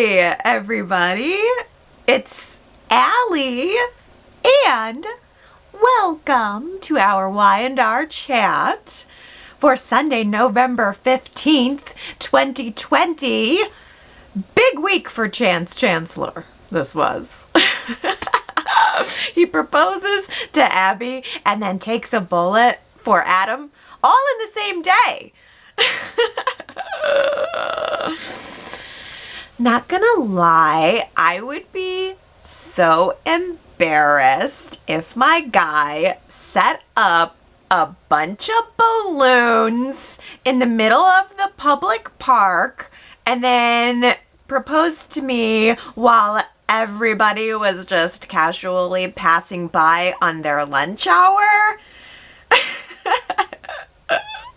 Hi, everybody. It's Allie, and welcome to our Y&R Chat for Sunday, November 15th, 2020. Big week for Chance Chancellor, this was. He proposes to Abby and then takes a bullet for Adam, all in the same day. Not gonna lie, I would be so embarrassed if my guy set up a bunch of balloons in the middle of the public park and then proposed to me while everybody was just casually passing by on their lunch hour.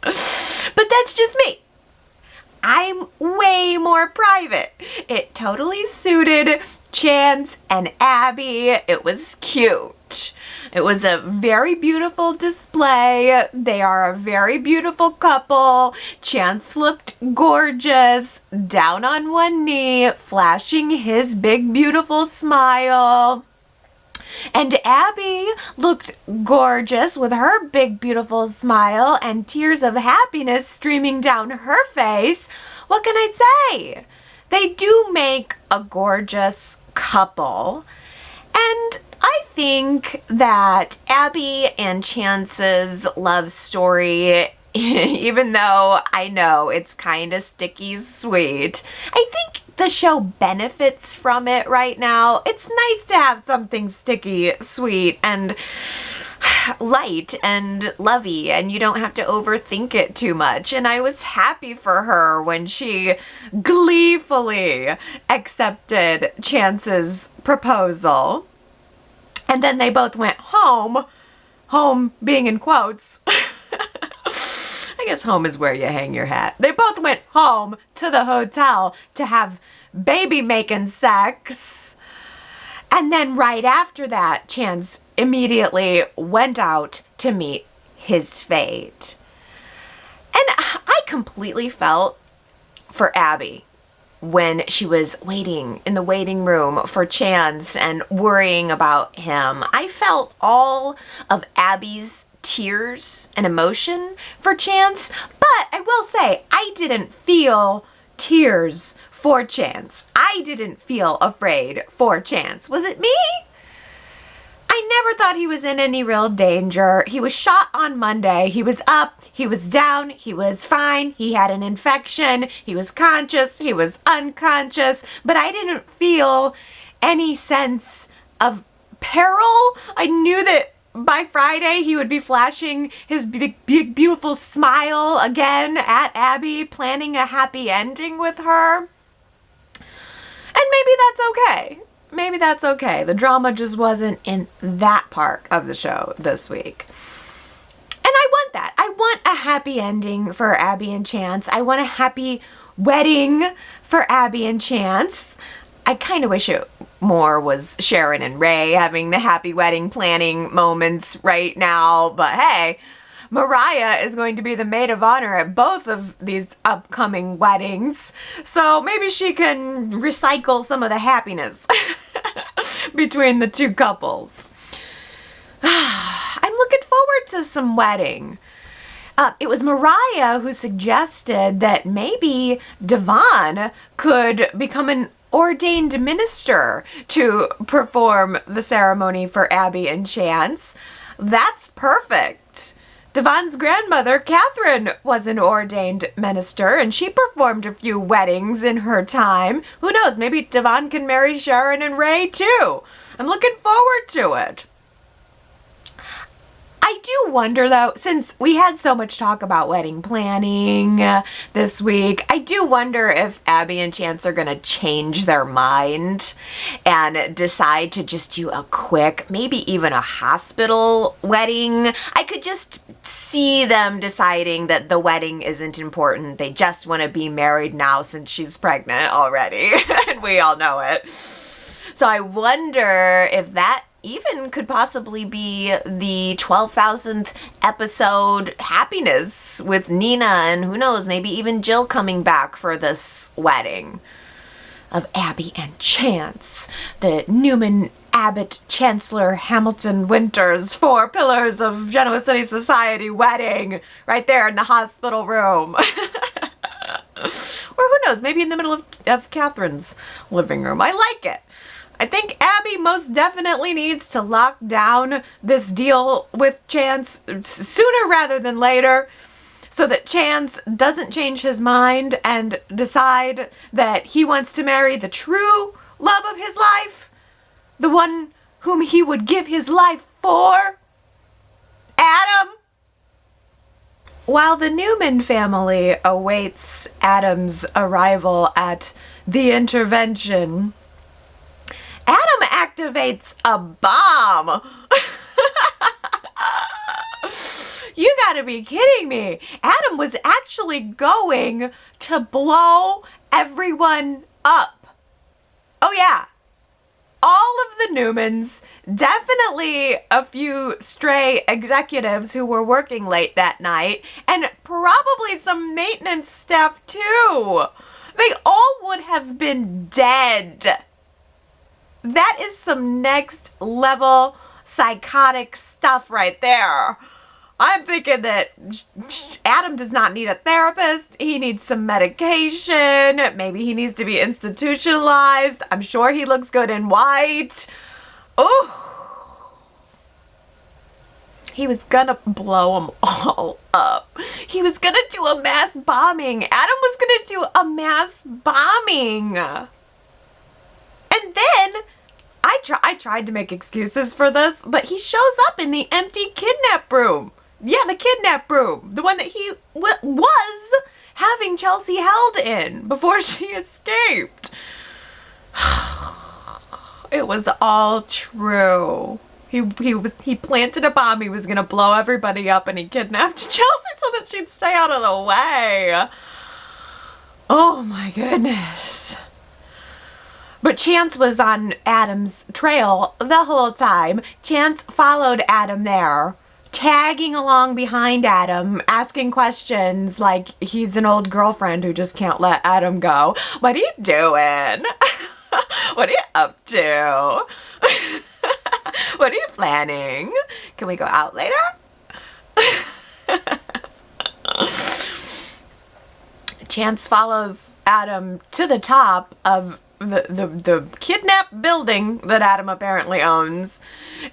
But that's just me. I'm way more private. It totally suited Chance and Abby. It was cute. It was a very beautiful display. They are a very beautiful couple. Chance looked gorgeous, down on one knee, flashing his big, beautiful smile. And Abby looked gorgeous with her big, beautiful smile and tears of happiness streaming down her face. What can I say? They do make a gorgeous couple. And I think that Abby and Chance's love story, even though I know it's kind of sticky sweet, I think the show benefits from it right now. It's nice to have something sticky sweet and light and lovey, and you don't have to overthink it too much. And I was happy for her when she gleefully accepted Chance's proposal. And then they both went home. Home being in quotes. I guess home is where you hang your hat. They both went home to the hotel to have baby-making sex. And then right after that, Chance immediately went out to meet his fate. And I completely felt for Abby when she was waiting in the waiting room for Chance and worrying about him. I felt all of Abby's tears and emotion for Chance, but I will say I didn't feel tears for Chance. I didn't feel afraid for Chance. Was it me? I never thought he was in any real danger. He was shot on Monday. He was up, he was down, he was fine, he had an infection, he was conscious, he was unconscious, but I didn't feel any sense of peril. I knew that by Friday, he would be flashing his big, beautiful smile again at Abby, planning a happy ending with her. And maybe that's okay. Maybe that's okay. The drama just wasn't in that part of the show this week. And I want that. I want a happy ending for Abby and Chance. I want a happy wedding for Abby and Chance. I kind of wish it more was Sharon and Ray having the happy wedding planning moments right now. But hey, Mariah is going to be the maid of honor at both of these upcoming weddings. So maybe she can recycle some of the happiness between the two couples. I'm looking forward to some wedding. It was Mariah who suggested that maybe Devon could become an ordained minister to perform the ceremony for Abby and Chance. That's perfect. Devon's grandmother, Catherine, was an ordained minister, and she performed a few weddings in her time. Who knows, maybe Devon can marry Sharon and Ray, too. I'm looking forward to it. I do wonder, though, since we had so much talk about wedding planning this week, I do wonder if Abby and Chance are going to change their mind and decide to just do a quick, maybe even a hospital wedding. I could just see them deciding that the wedding isn't important. They just want to be married now since she's pregnant already, and we all know it. So I wonder if that even could possibly be the 12,000th episode happiness with Nina, and who knows, maybe even Jill coming back for this wedding. of Abby and Chance, the Newman Abbott Chancellor Hamilton Winters 4 Pillars of Genoa City Society wedding right there in the hospital room. Or who knows, maybe in the middle of Catherine's living room. I like it. I think Abby most definitely needs to lock down this deal with Chance sooner rather than later, so that Chance doesn't change his mind and decide that he wants to marry the true love of his life, the one whom he would give his life for, Adam. While the Newman family awaits Adam's arrival at the intervention, Adam activates a bomb. You gotta be kidding me. Adam was actually going to blow everyone up. Oh yeah. All of the Newmans, definitely a few stray executives who were working late that night, and probably some maintenance staff too. They all would have been dead. That is some next level psychotic stuff right there. I'm thinking that Adam does not need a therapist. He needs some medication. Maybe he needs to be institutionalized. I'm sure he looks good in white. Oh, he was gonna blow them all up. He was gonna do a mass bombing. Adam was gonna do a mass bombing. And then I tried to make excuses for this, but he shows up in the empty kidnap room. Yeah, the kidnap room. The one that he was having Chelsea held in before she escaped. It was all true. He planted a bomb. He was going to blow everybody up, and he kidnapped Chelsea so that she'd stay out of the way. Oh my goodness. But Chance was on Adam's trail the whole time. Chance followed Adam there, tagging along behind Adam, asking questions like he's an old girlfriend who just can't let Adam go. What are you doing? What are you up to? What are you planning? Can we go out later? Chance follows Adam to the top of the kidnap building that Adam apparently owns,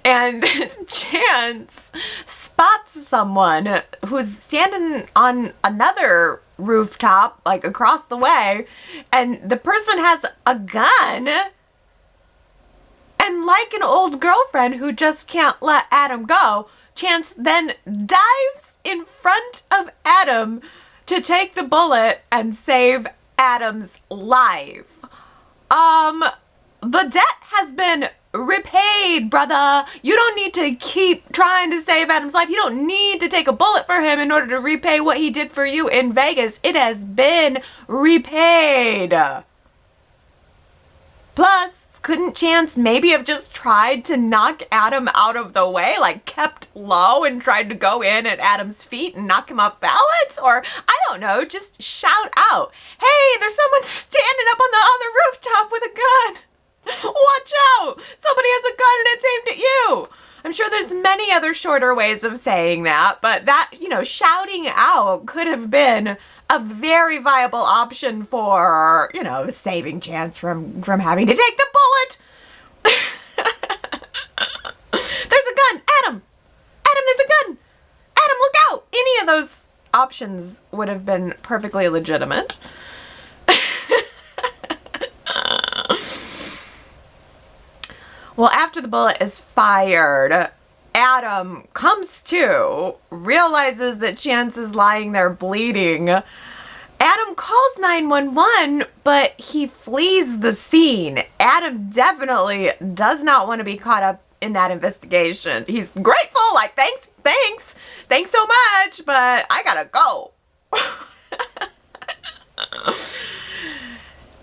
and Chance spots someone who's standing on another rooftop, like across the way, and the person has a gun, and like an old girlfriend who just can't let Adam go, Chance then dives in front of Adam to take the bullet and save Adam's life. The debt has been repaid, brother. You don't need to keep trying to save Adam's life. You don't need to take a bullet for him in order to repay what he did for you in Vegas. It has been repaid. Plus, couldn't Chance maybe have just tried to knock Adam out of the way, like kept low and tried to go in at Adam's feet and knock him off balance? Or, I don't know, just shout out, hey, there's someone standing up on the other rooftop with a gun. Watch out! Somebody has a gun and it's aimed at you! I'm sure there's many other shorter ways of saying that, but that, shouting out could have been a very viable option for, saving Chance from having to take the bullet. There's a gun! Adam! Adam, there's a gun! Adam, look out! Any of those options would have been perfectly legitimate. Well, after the bullet is fired, Adam comes to, realizes that Chance is lying there bleeding. Adam calls 911, but he flees the scene. Adam definitely does not want to be caught up in that investigation. He's grateful, like, thanks so much, but I gotta go.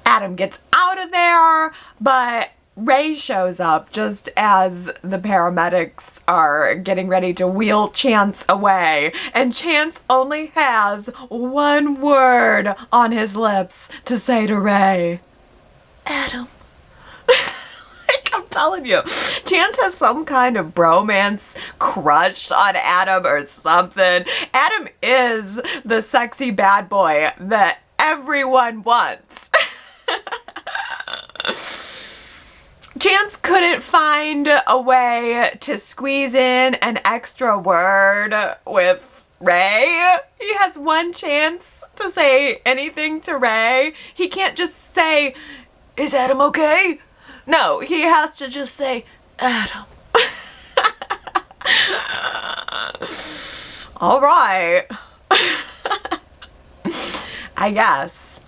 Adam gets out of there, but Ray shows up just as the paramedics are getting ready to wheel Chance away, and Chance only has one word on his lips to say to Ray. telling you, Chance has some kind of bromance crush on Adam or something. Adam is the sexy bad boy that everyone wants. Chance couldn't find a way to squeeze in an extra word with Ray. He has one chance to say anything to Ray. He can't just say, "Is Adam okay?" No, he has to just say, "Adam." All right. I guess.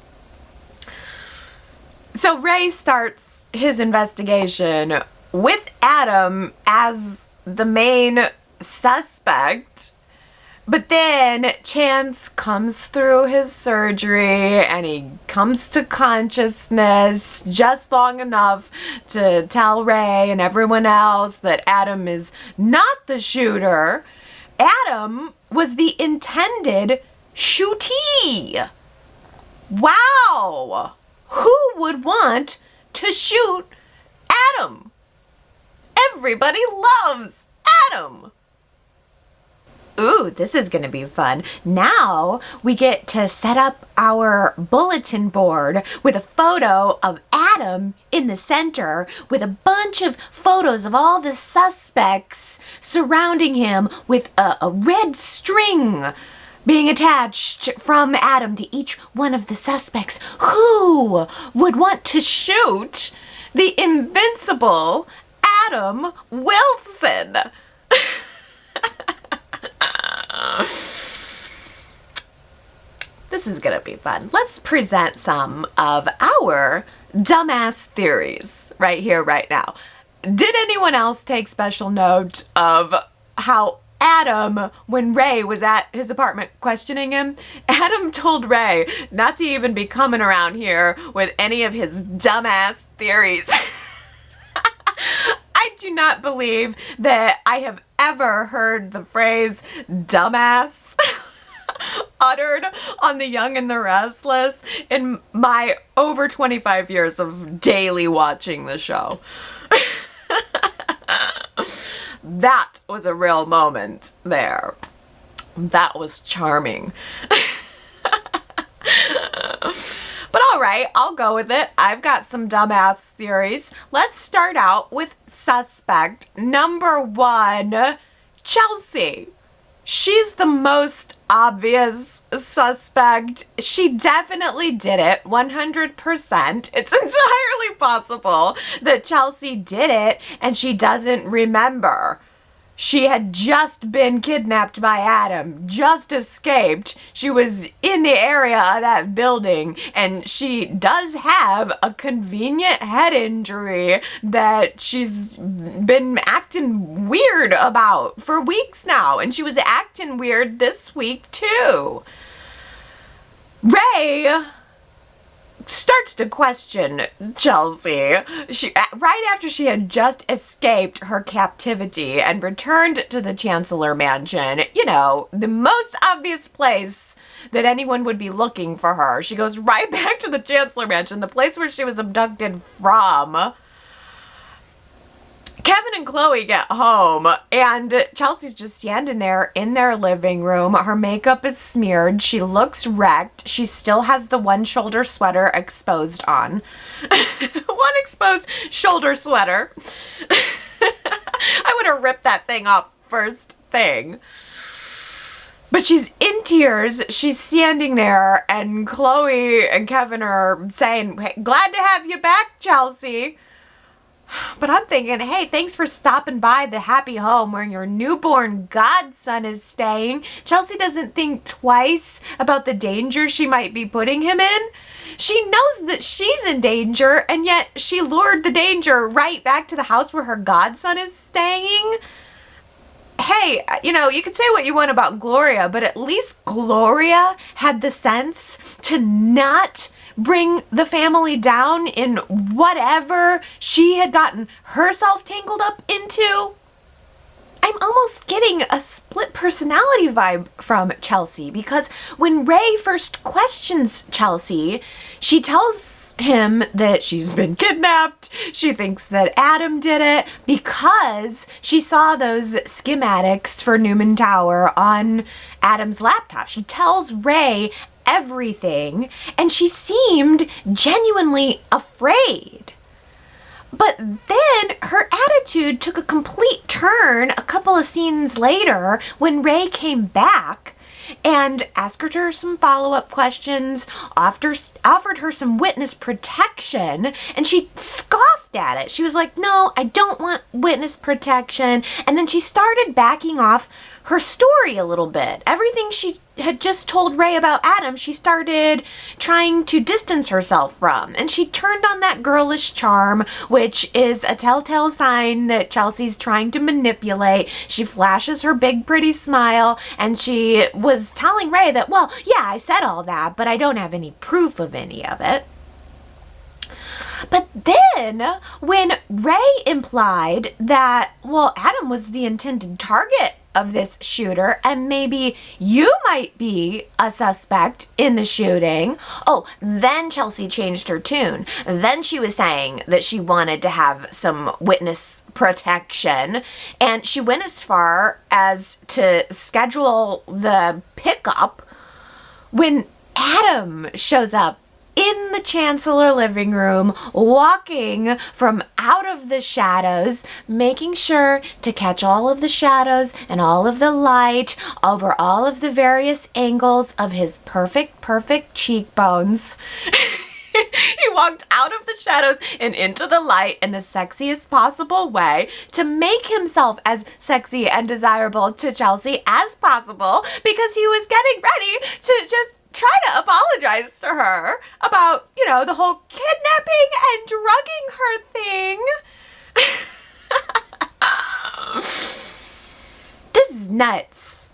So Ray starts his investigation with Adam as the main suspect. But then Chance comes through his surgery and he comes to consciousness just long enough to tell Ray and everyone else that Adam is not the shooter. Adam was the intended shootee. Wow! Who would want to shoot Adam? Everybody loves Adam. Ooh, this is going to be fun. Now we get to set up our bulletin board with a photo of Adam in the center with a bunch of photos of all the suspects surrounding him with a red string being attached from Adam to each one of the suspects. Who would want to shoot the invincible Adam Wilson? This is gonna be fun. Let's present some of our dumbass theories right here, right now. Did anyone else take special note of how Adam, when Ray was at his apartment questioning him, Adam told Ray not to even be coming around here with any of his dumbass theories. I do not believe that I have ever heard the phrase dumbass uttered on The Young and the Restless in my over 25 years of daily watching the show. That was a real moment there. That was charming. But all right, I'll go with it. I've got some dumbass theories. Let's start out with suspect number 1, Chelsea. She's the most obvious suspect. She definitely did it, 100%. It's entirely possible that Chelsea did it and she doesn't remember. She had just been kidnapped by Adam, just escaped. She was in the area of that building, and she does have a convenient head injury that she's been acting weird about for weeks now, and she was acting weird this week too. Ray starts to question Chelsea. Right after she had just escaped her captivity and returned to the Chancellor Mansion, you know, the most obvious place that anyone would be looking for her. She goes right back to the Chancellor Mansion, the place where she was abducted from. Kevin and Chloe get home, and Chelsea's just standing there in their living room. Her makeup is smeared. She looks wrecked. She still has the one shoulder sweater exposed on. One exposed shoulder sweater. I would have ripped that thing off first thing. But she's in tears. She's standing there, and Chloe and Kevin are saying, "Hey, glad to have you back, Chelsea." But I'm thinking, hey, thanks for stopping by the happy home where your newborn godson is staying. Chelsea doesn't think twice about the danger she might be putting him in. She knows that she's in danger, and yet she lured the danger right back to the house where her godson is staying. Hey, you know, you can say what you want about Gloria, but at least Gloria had the sense to not bring the family down in whatever she had gotten herself tangled up into. I'm almost getting a split personality vibe from Chelsea, because when Ray first questions Chelsea, she tells him that she's been kidnapped. She thinks that Adam did it because she saw those schematics for Newman Tower on Adam's laptop. She tells Ray everything, and she seemed genuinely afraid. But then her attitude took a complete turn a couple of scenes later when Ray came back and asked her some follow-up questions, offered her some witness protection, and she scoffed at it. She was like, "No, I don't want witness protection." And then she started backing off her story a little bit. Everything she had just told Ray about Adam, she started trying to distance herself from. And she turned on that girlish charm, which is a telltale sign that Chelsea's trying to manipulate. She flashes her big, pretty smile, and she was telling Ray that, well, yeah, I said all that, but I don't have any proof of any of it. But then, when Ray implied that, well, Adam was the intended target of this shooter, and maybe you might be a suspect in the shooting, then Chelsea changed her tune. Then she was saying that she wanted to have some witness protection, and she went as far as to schedule the pickup when Adam shows up in the Chancellor living room, walking from out of the shadows, making sure to catch all of the shadows and all of the light over all of the various angles of his perfect cheekbones. He walked out of the shadows and into the light in the sexiest possible way to make himself as sexy and desirable to Chelsea as possible, because he was getting ready to just try to apologize to her about, the whole kidnapping and drugging her thing. This is nuts.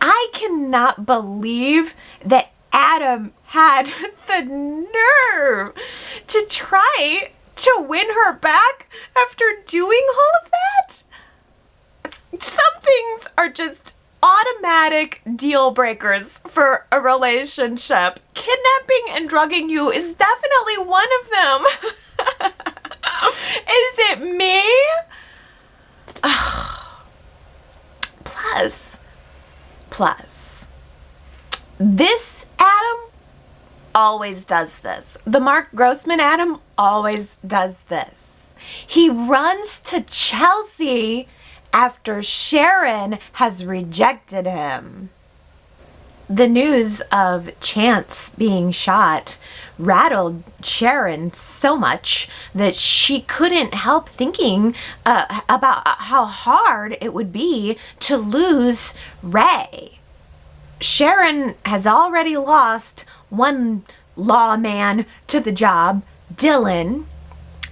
I cannot believe that Adam had the nerve to try to win her back after doing all of that. Some things are just automatic deal breakers for a relationship. Kidnapping and drugging you is definitely one of them. Is it me? Plus, this Adam always does this. The Mark Grossman Adam always does this. He runs to Chelsea after Sharon has rejected him. The news of Chance being shot rattled Sharon so much that she couldn't help thinking about how hard it would be to lose Ray. Sharon has already lost one lawman to the job, Dylan,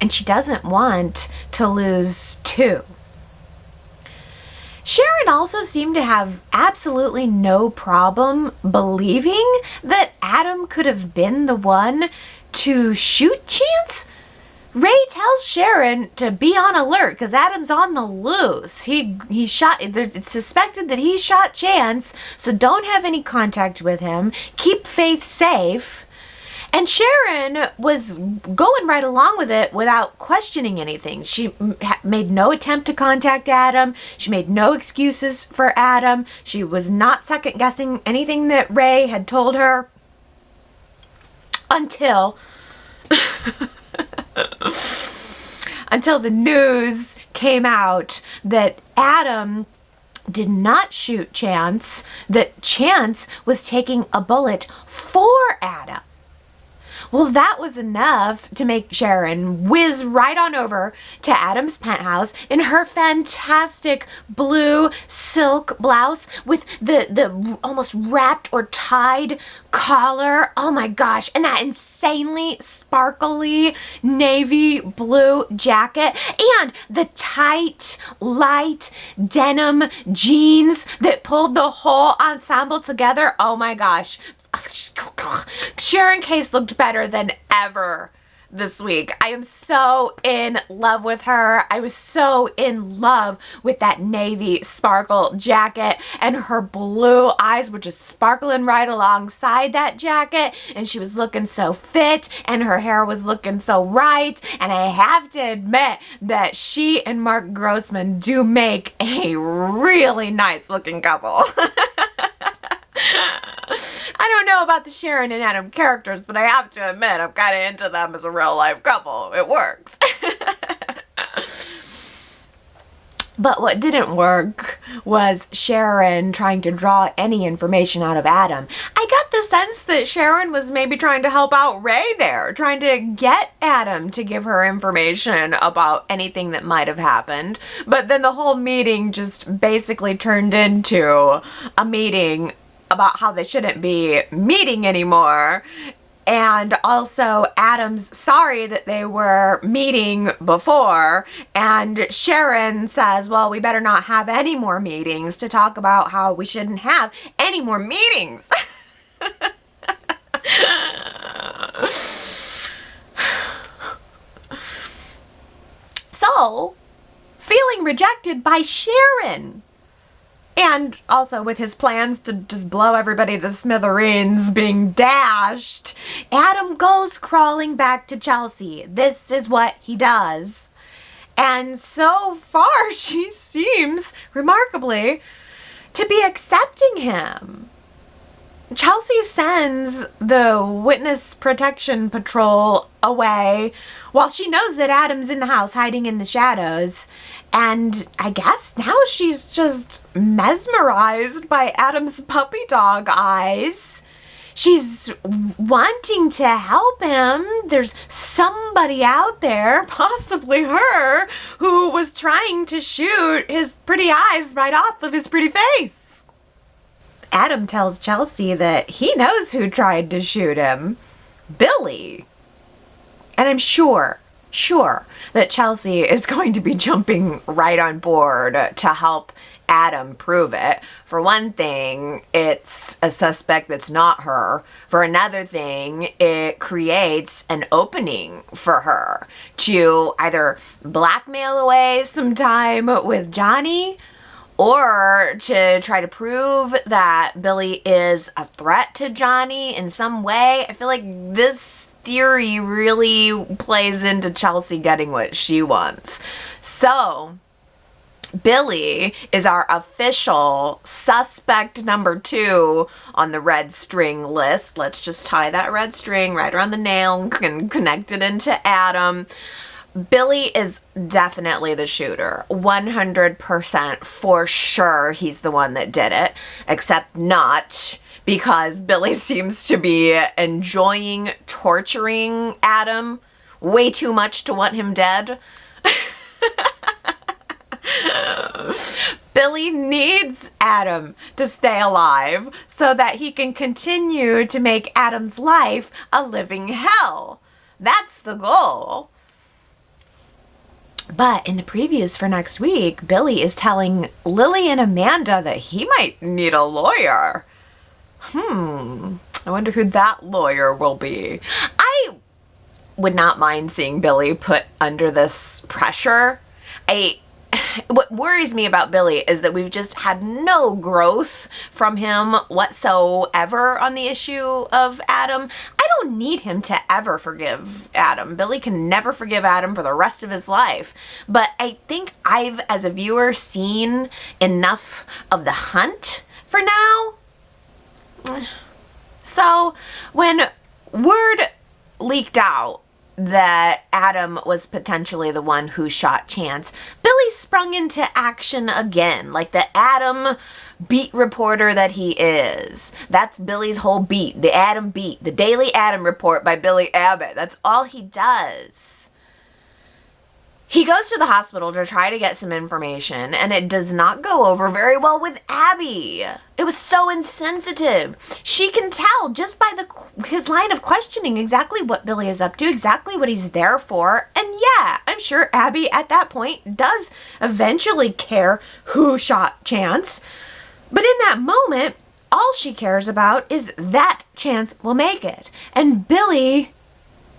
and she doesn't want to lose two. Sharon also seemed to have absolutely no problem believing that Adam could have been the one to shoot Chance. Ray tells Sharon to be on alert because Adam's on the loose. He shot, it's suspected that he shot Chance, so don't have any contact with him. Keep Faith safe. And Sharon was going right along with it without questioning anything. She made no attempt to contact Adam. She made no excuses for Adam. She was not second-guessing anything that Ray had told her until the news came out that Adam did not shoot Chance, that Chance was taking a bullet for Adam. Well, that was enough to make Sharon whiz right on over to Adam's penthouse in her fantastic blue silk blouse with the almost wrapped or tied collar. Oh my gosh. And that insanely sparkly navy blue jacket and the tight, light denim jeans that pulled the whole ensemble together. Oh my gosh. Sharon Case looked better than ever this week. I am so in love with her. I was so in love with that navy sparkle jacket, and her blue eyes were just sparkling right alongside that jacket, and she was looking so fit, and her hair was looking so right, and I have to admit that she and Mark Grossman do make a really nice looking couple. I don't know about the Sharon and Adam characters, but I have to admit I'm kind of into them as a real life couple. It works. But what didn't work was Sharon trying to draw any information out of Adam. I got the sense that Sharon was maybe trying to help out Ray there, trying to get Adam to give her information about anything that might have happened. But then the whole meeting just basically turned into a meeting about how they shouldn't be meeting anymore. And also Adam's sorry that they were meeting before, and Sharon says, well, we better not have any more meetings to talk about how we shouldn't have any more meetings. So, feeling rejected by Sharon, and also with his plans to just blow everybody to smithereens being dashed, Adam goes crawling back to Chelsea. This is what he does. And so far, she seems, remarkably, to be accepting him. Chelsea sends the Witness Protection Patrol away while she knows that Adam's in the house hiding in the shadows. And I guess now she's just mesmerized by Adam's puppy dog eyes. She's wanting to help him. There's somebody out there, possibly her, who was trying to shoot his pretty eyes right off of his pretty face. Adam tells Chelsea that he knows who tried to shoot him. Billy. And I'm sure that Chelsea is going to be jumping right on board to help Adam prove it. For one thing, it's a suspect that's not her. For another thing, it creates an opening for her to either blackmail away some time with Johnny, or to try to prove that Billy is a threat to Johnny in some way. I feel like this theory really plays into Chelsea getting what she wants. So, Billy is our official suspect number 2 on the red string list. Let's just tie that red string right around the nail and connect it into Adam. Billy is definitely the shooter. 100% for sure he's the one that did it. Except not, because Billy seems to be enjoying torturing Adam way too much to want him dead. Billy needs Adam to stay alive so that he can continue to make Adam's life a living hell. That's the goal. But in the previews for next week, Billy is telling Lily and Amanda that he might need a lawyer. I wonder who that lawyer will be. I would not mind seeing Billy put under this pressure. What worries me about Billy is that we've just had no growth from him whatsoever on the issue of Adam. I don't need him to ever forgive Adam. Billy can never forgive Adam for the rest of his life. But I think I've, as a viewer, seen enough of the hunt for now. So when word leaked out that Adam was potentially the one who shot Chance, Billy sprung into action again, like the Adam beat reporter that he is. That's Billy's whole beat, the Adam beat, the Daily Adam Report by Billy Abbott. That's all he does. He goes to the hospital to try to get some information, and it does not go over very well with Abby. It was so insensitive. She can tell just by his line of questioning exactly what Billy is up to, exactly what he's there for. And yeah, I'm sure Abby at that point does eventually care who shot Chance. But in that moment, all she cares about is that Chance will make it. And Billy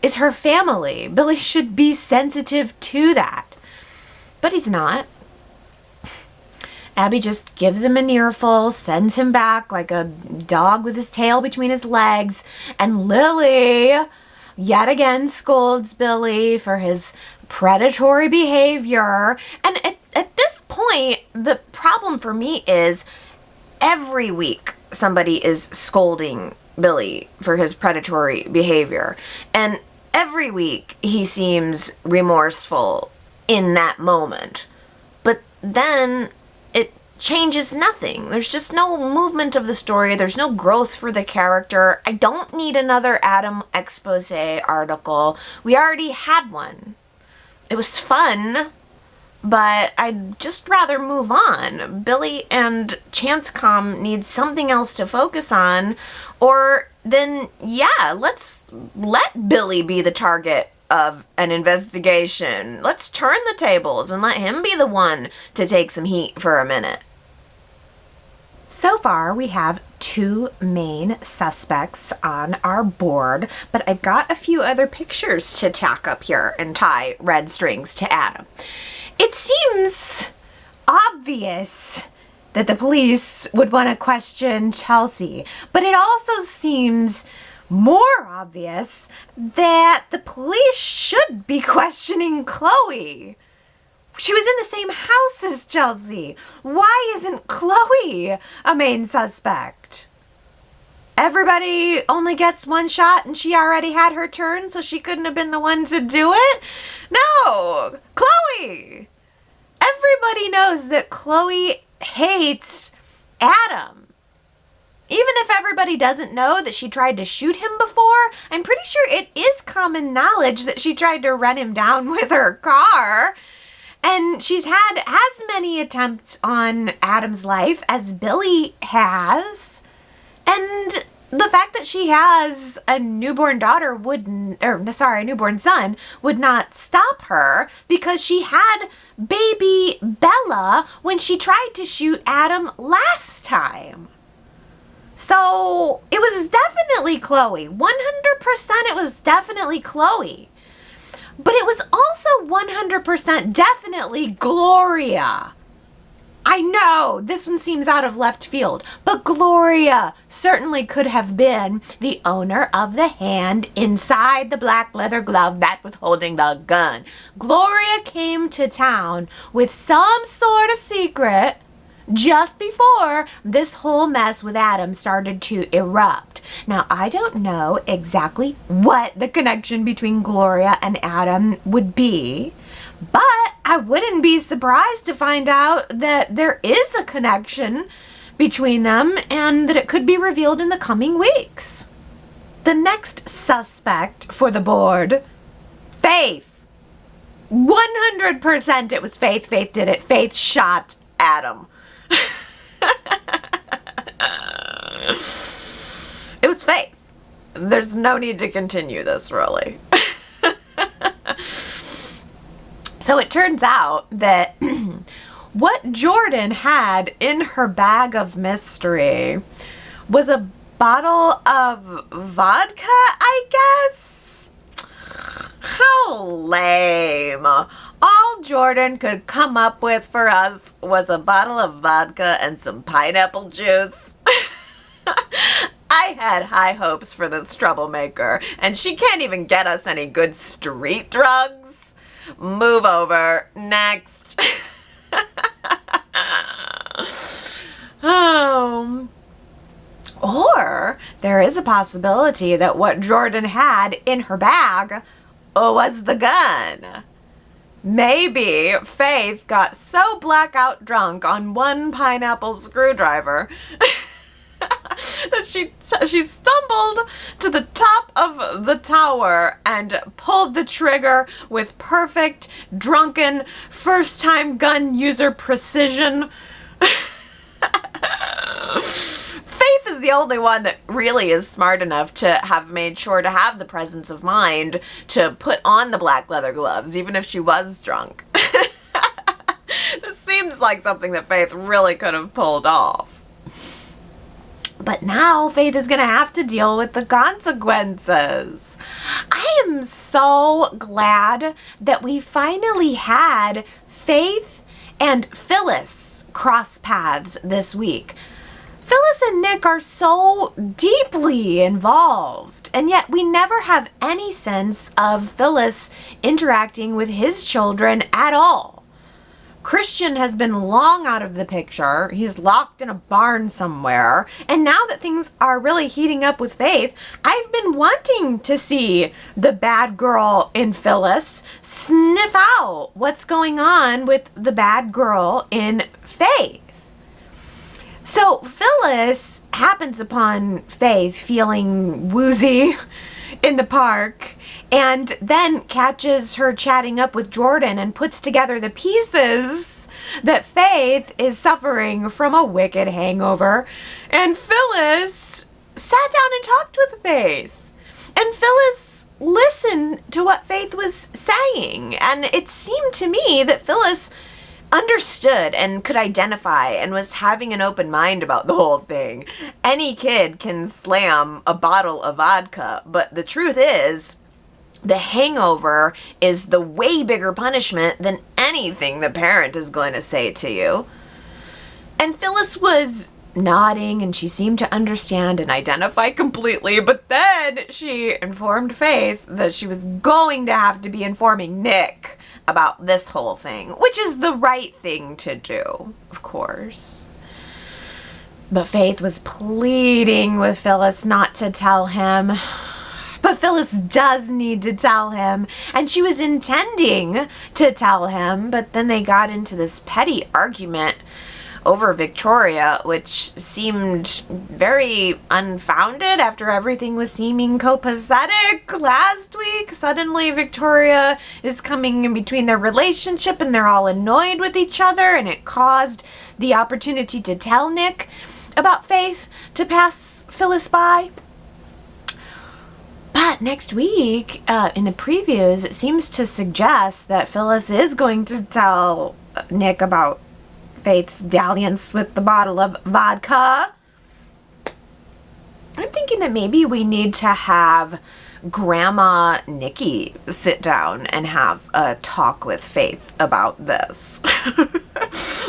is her family. Billy should be sensitive to that. But he's not. Abby just gives him an earful, sends him back like a dog with his tail between his legs, and Lily yet again scolds Billy for his predatory behavior. And at this point, the problem for me is every week somebody is scolding Billy for his predatory behavior. And every week he seems remorseful in that moment. But then it changes nothing. There's just no movement of the story. There's no growth for the character. I don't need another Adam expose article. We already had one. It was fun, but I'd just rather move on. Billy and Chancecom need something else to focus on, or then, yeah, let's let Billy be the target of an investigation. Let's turn the tables and let him be the one to take some heat for a minute. So far, we have 2 main suspects on our board, but I've got a few other pictures to tack up here and tie red strings to Adam. It seems obvious that the police would want to question Chelsea, but it also seems more obvious that the police should be questioning Chloe. She was in the same house as Chelsea. Why isn't Chloe a main suspect? Everybody only gets one shot and she already had her turn, so she couldn't have been the one to do it? No! Chloe! Everybody knows that Chloe hates Adam. Even if everybody doesn't know that she tried to shoot him before, I'm pretty sure it is common knowledge that she tried to run him down with her car. And she's had as many attempts on Adam's life as Billy has. And the fact that she has a newborn newborn son would not stop her, because she had baby Bella when she tried to shoot Adam last time. So it was definitely Chloe. 100% it was definitely Chloe. But it was also 100% definitely Gloria. I know, this one seems out of left field, but Gloria certainly could have been the owner of the hand inside the black leather glove that was holding the gun. Gloria came to town with some sort of secret just before this whole mess with Adam started to erupt. Now, I don't know exactly what the connection between Gloria and Adam would be, but I wouldn't be surprised to find out that there is a connection between them and that it could be revealed in the coming weeks. The next suspect for the board, Faith. 100% it was Faith. Faith did it. Faith shot Adam. It was Faith. There's no need to continue this, really. So it turns out that what Jordan had in her bag of mystery was a bottle of vodka, I guess? How lame. All Jordan could come up with for us was a bottle of vodka and some pineapple juice. I had high hopes for this troublemaker, and she can't even get us any good street drugs. Move over. Next. Or there is a possibility that what Jordan had in her bag was the gun. Maybe Faith got so blackout drunk on one pineapple screwdriver that she stumbled to the top of the tower and pulled the trigger with perfect, drunken, first-time gun user precision. Faith is the only one that really is smart enough to have made sure to have the presence of mind to put on the black leather gloves, even if she was drunk. This seems like something that Faith really could have pulled off. But now Faith is going to have to deal with the consequences. I am so glad that we finally had Faith and Phyllis cross paths this week. Phyllis and Nick are so deeply involved, and yet we never have any sense of Phyllis interacting with his children at all. Christian has been long out of the picture. He's locked in a barn somewhere. And now that things are really heating up with Faith, I've been wanting to see the bad girl in Phyllis sniff out what's going on with the bad girl in Faith. So Phyllis happens upon Faith feeling woozy in the park, and then catches her chatting up with Jordan and puts together the pieces that Faith is suffering from a wicked hangover. And Phyllis sat down and talked with Faith. And Phyllis listened to what Faith was saying. And it seemed to me that Phyllis understood and could identify and was having an open mind about the whole thing. Any kid can slam a bottle of vodka, but the truth is, the hangover is the way bigger punishment than anything the parent is going to say to you. And Phyllis was nodding, and she seemed to understand and identify completely, but then she informed Faith that she was going to have to be informing Nick about this whole thing, which is the right thing to do, of course. But Faith was pleading with Phyllis not to tell him. But Phyllis does need to tell him, and she was intending to tell him, but then they got into this petty argument over Victoria, which seemed very unfounded after everything was seeming copacetic last week. Suddenly Victoria is coming in between their relationship, and they're all annoyed with each other, and it caused the opportunity to tell Nick about Faith to pass Phyllis by. But next week, in the previews, it seems to suggest that Phyllis is going to tell Nick about Faith's dalliance with the bottle of vodka. I'm thinking that maybe we need to have Grandma Nikki sit down and have a talk with Faith about this.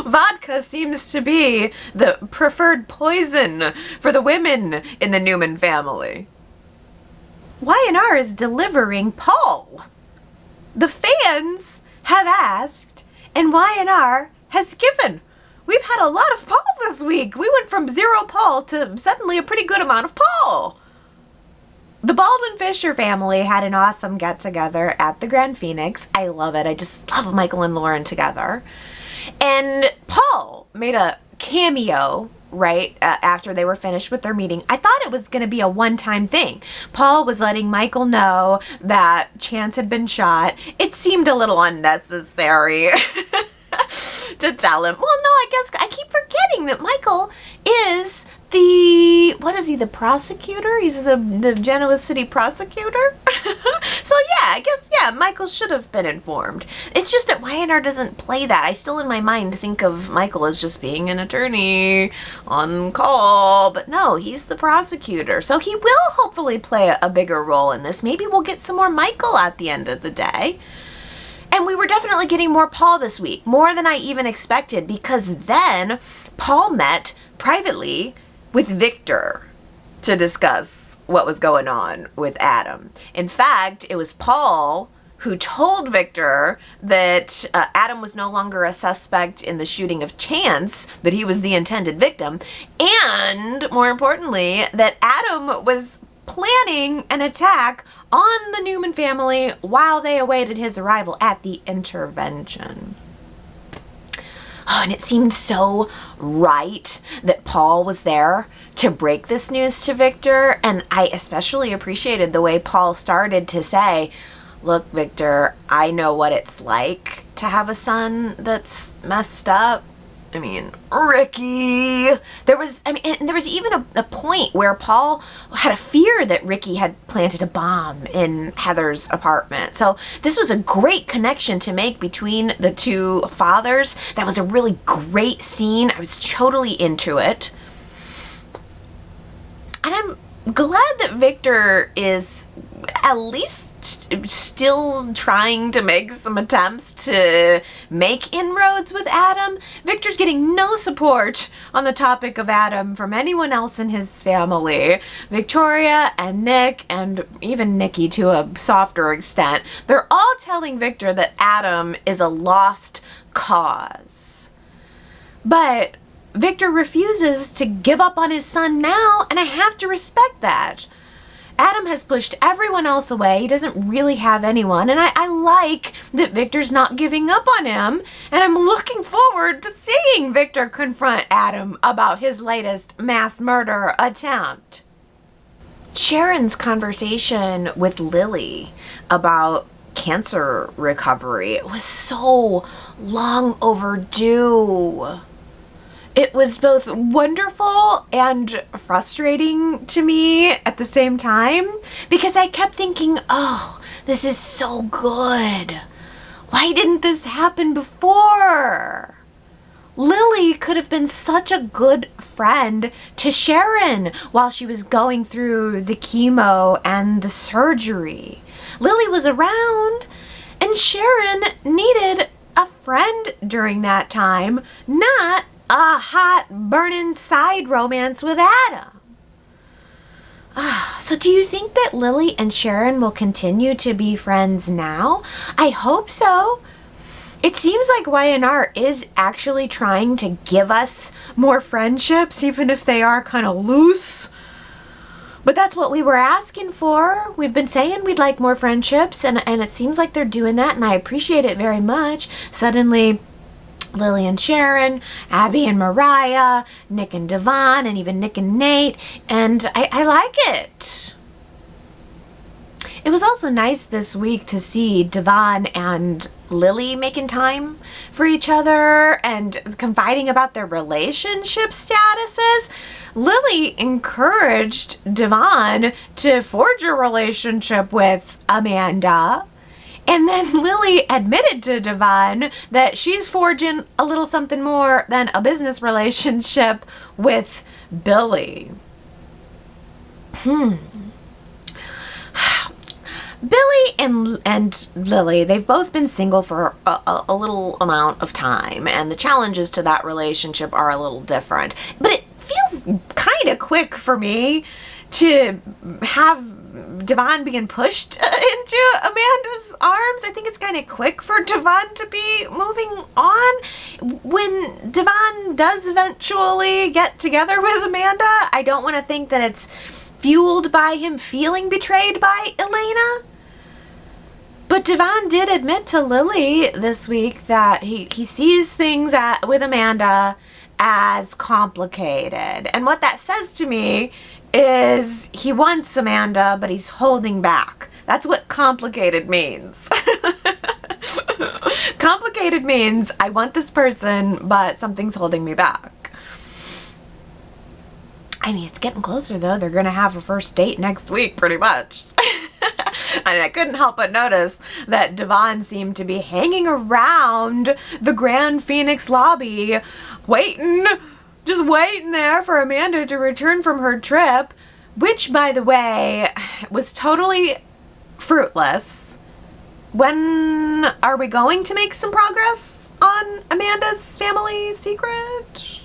Vodka seems to be the preferred poison for the women in the Newman family. Y&R is delivering Paul. The fans have asked, and Y&R has given. We've had a lot of Paul this week. We went from 0 Paul to suddenly a pretty good amount of Paul. The Baldwin Fisher family had an awesome get-together at the Grand Phoenix. I love it. I just love Michael and Lauren together. And Paul made a cameo right after they were finished with their meeting. I thought it was going to be a one-time thing. Paul was letting Michael know that Chance had been shot. It seemed a little unnecessary to tell him. Well, no, I guess I keep forgetting that Michael is the prosecutor? He's the Genoa City prosecutor? So Michael should have been informed. It's just that Y&R doesn't play that. I still in my mind think of Michael as just being an attorney on call, but no, he's the prosecutor. So he will hopefully play a bigger role in this. Maybe we'll get some more Michael at the end of the day. And we were definitely getting more Paul this week, more than I even expected, because then Paul met privately with Victor to discuss what was going on with Adam. In fact, it was Paul who told Victor that Adam was no longer a suspect in the shooting of Chance, that he was the intended victim, and more importantly, that Adam was planning an attack on the Newman family while they awaited his arrival at the intervention. Oh, and it seemed so right that Paul was there to break this news to Victor, and I especially appreciated the way Paul started to say, look, Victor, I know what it's like to have a son that's messed up. I mean, Ricky. There was even a point where Paul had a fear that Ricky had planted a bomb in Heather's apartment. So this was a great connection to make between the two fathers. That was a really great scene. I was totally into it. And I'm glad that Victor is at least still trying to make some attempts to make inroads with Adam. Victor's getting no support on the topic of Adam from anyone else in his family. Victoria and Nick, and even Nikki to a softer extent, they're all telling Victor that Adam is a lost cause. But Victor refuses to give up on his son now, and I have to respect that. Adam has pushed everyone else away. He doesn't really have anyone, and I like that Victor's not giving up on him, and I'm looking forward to seeing Victor confront Adam about his latest mass murder attempt. Sharon's conversation with Lily about cancer recovery was so long overdue. It was both wonderful and frustrating to me at the same time, because I kept thinking, oh, this is so good. Why didn't this happen before? Lily could have been such a good friend to Sharon while she was going through the chemo and the surgery. Lily was around, and Sharon needed a friend during that time, not a hot, burning side romance with Adam. So do you think that Lily and Sharon will continue to be friends now? I hope so. It seems like Y&R is actually trying to give us more friendships, even if they are kind of loose. But that's what we were asking for. We've been saying we'd like more friendships, and it seems like they're doing that, and I appreciate it very much. Suddenly, Lily and Sharon, Abby and Mariah, Nick and Devon, and even Nick and Nate, and I like it. It was also nice this week to see Devon and Lily making time for each other and confiding about their relationship statuses. Lily encouraged Devon to forge a relationship with Amanda. And then Lily admitted to Devon that she's forging a little something more than a business relationship with Billy. Billy and Lily, they've both been single for a little amount of time, and the challenges to that relationship are a little different. But it feels kind of quick for me to have Devon being pushed into Amanda's arms. I think it's kind of quick for Devon to be moving on. When Devon does eventually get together with Amanda, I don't want to think that it's fueled by him feeling betrayed by Elena. But Devon did admit to Lily this week that he sees things with Amanda as complicated. And what that says to me is he wants Amanda, but he's holding back. That's what complicated means. Complicated means I want this person, but something's holding me back. I mean, it's getting closer, though. They're going to have a first date next week, pretty much. And I couldn't help but notice that Devon seemed to be hanging around the Grand Phoenix lobby, just waiting there for Amanda to return from her trip, which, by the way, was totally fruitless. When are we going to make some progress on Amanda's family secret?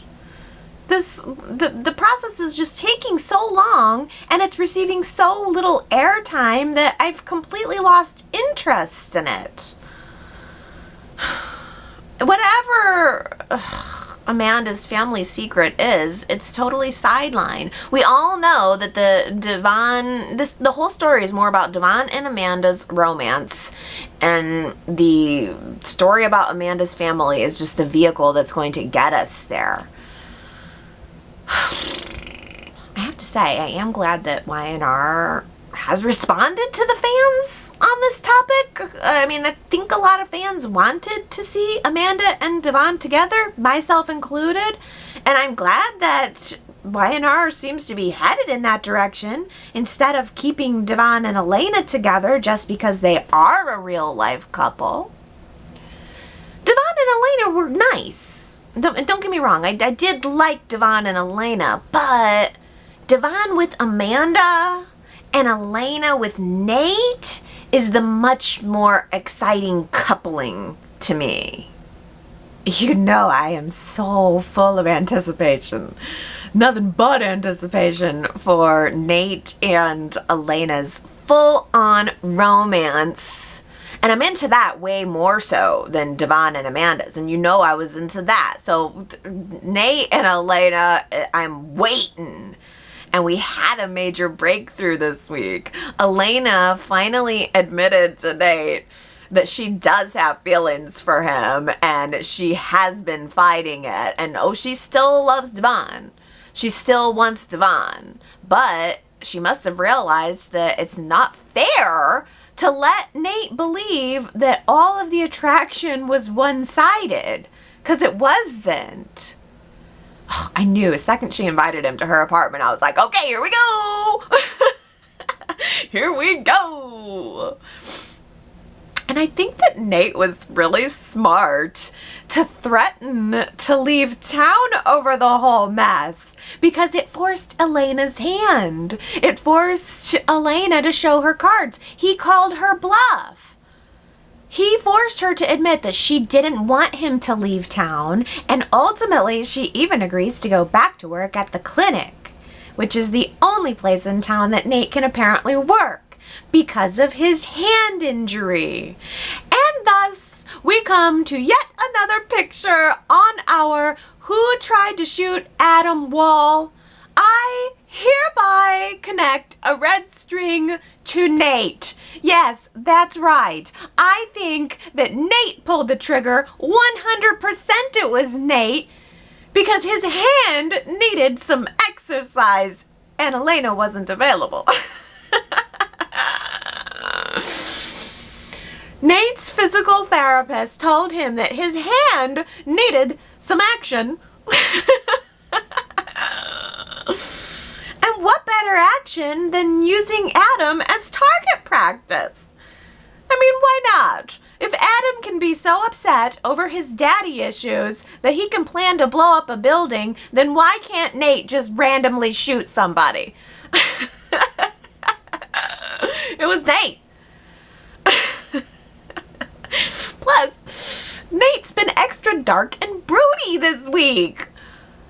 The process is just taking so long, and it's receiving so little airtime that I've completely lost interest in it. Whatever Amanda's family secret is, it's totally sidelined. We all know that the whole story is more about Devon and Amanda's romance, and the story about Amanda's family is just the vehicle that's going to get us there. I have to say, I am glad that Y&R has responded to the fans on this topic. I mean, I think a lot of fans wanted to see Amanda and Devon together, myself included, and I'm glad that Y&R seems to be headed in that direction instead of keeping Devon and Elena together just because they are a real-life couple. Devon and Elena were nice. Don't get me wrong, I did like Devon and Elena, but Devon with Amanda and Elena with Nate, is the much more exciting coupling to me. You know I am so full of anticipation. Nothing but anticipation for Nate and Elena's full-on romance. And I'm into that way more so than Devon and Amanda's. And you know I was into that. So Nate and Elena, I'm waiting. And we had a major breakthrough this week. Elena finally admitted to Nate that she does have feelings for him, and she has been fighting it. And oh, she still loves Devon. She still wants Devon. But she must have realized that it's not fair to let Nate believe that all of the attraction was one-sided, because it wasn't. Oh, I knew the second she invited him to her apartment, I was like, okay, here we go. Here we go. And I think that Nate was really smart to threaten to leave town over the whole mess, because it forced Elena's hand. It forced Elena to show her cards. He called her bluff. He forced her to admit that she didn't want him to leave town, and ultimately she even agrees to go back to work at the clinic, which is the only place in town that Nate can apparently work because of his hand injury. And thus we come to yet another picture on our Who Tried to Shoot Adam wall. I hereby connect a red string to Nate. Yes, that's right. I think that Nate pulled the trigger. 100% it was Nate, because his hand needed some exercise and Elena wasn't available. Nate's physical therapist told him that his hand needed some action. And what better action than using Adam as target practice? I mean, why not? If Adam can be so upset over his daddy issues that he can plan to blow up a building, then why can't Nate just randomly shoot somebody? It was Nate. Plus, Nate's been extra dark and broody this week.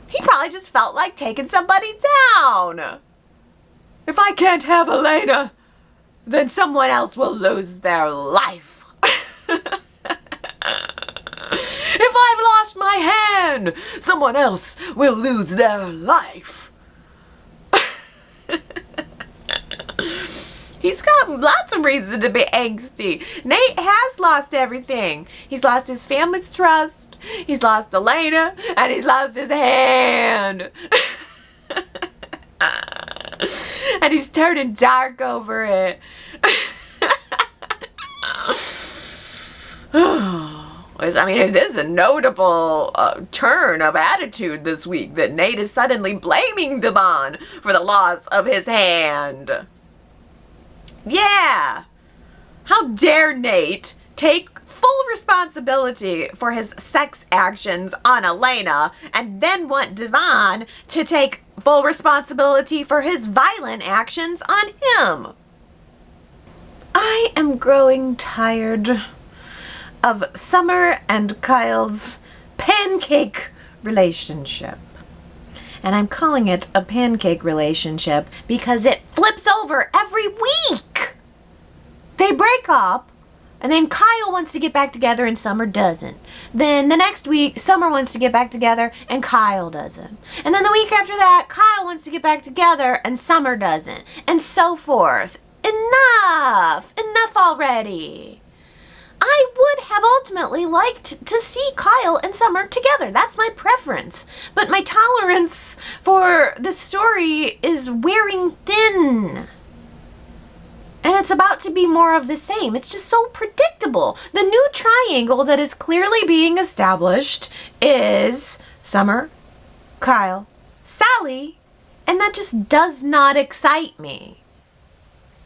He probably just felt like taking somebody down. If I can't have Elena, then someone else will lose their life. If I've lost my hand, someone else will lose their life. He's got lots of reason to be angsty. Nate has lost everything. He's lost his family's trust, he's lost Elena, and he's lost his hand. And he's turning dark over it. I mean, it is a notable turn of attitude this week that Nate is suddenly blaming Devon for the loss of his hand. Yeah! How dare Nate take full responsibility for his sex actions on Elena and then want Devon to take full responsibility for his violent actions on him. I am growing tired of Summer and Kyle's pancake relationship. And I'm calling it a pancake relationship because it flips over every week. They break up, and then Kyle wants to get back together and Summer doesn't. Then the next week, Summer wants to get back together and Kyle doesn't. And then the week after that, Kyle wants to get back together and Summer doesn't. And so forth. Enough! Enough already! I would have ultimately liked to see Kyle and Summer together. That's my preference. But my tolerance for the story is wearing thin. And it's about to be more of the same. It's just so predictable. The new triangle that is clearly being established is Summer, Kyle, Sally, and that just does not excite me.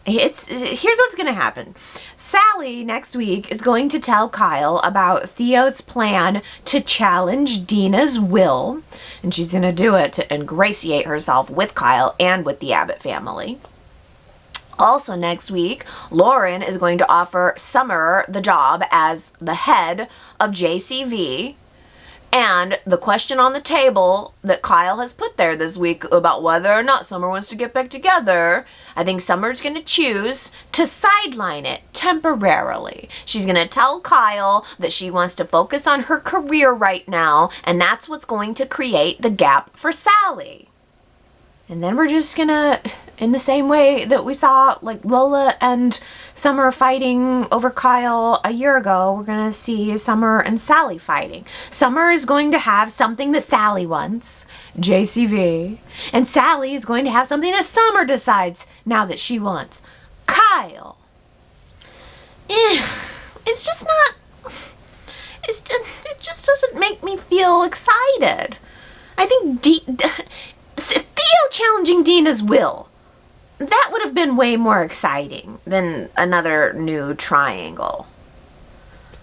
Here's what's going to happen. Sally next week is going to tell Kyle about Theo's plan to challenge Dina's will, and she's going to do it to ingratiate herself with Kyle and with the Abbott family. Also next week, Lauren is going to offer Summer the job as the head of JCV. And the question on the table that Kyle has put there this week about whether or not Summer wants to get back together, I think Summer's going to choose to sideline it temporarily. She's going to tell Kyle that she wants to focus on her career right now, and that's what's going to create the gap for Sally. And then we're just going to, in the same way that we saw like Lola and Summer fighting over Kyle a year ago, we're going to see Summer and Sally fighting. Summer is going to have something that Sally wants, JCV, and Sally is going to have something that Summer decides now that she wants, Kyle. It's just not, it just doesn't make me feel excited. I think Theo challenging Dina's will, that would have been way more exciting than another new triangle.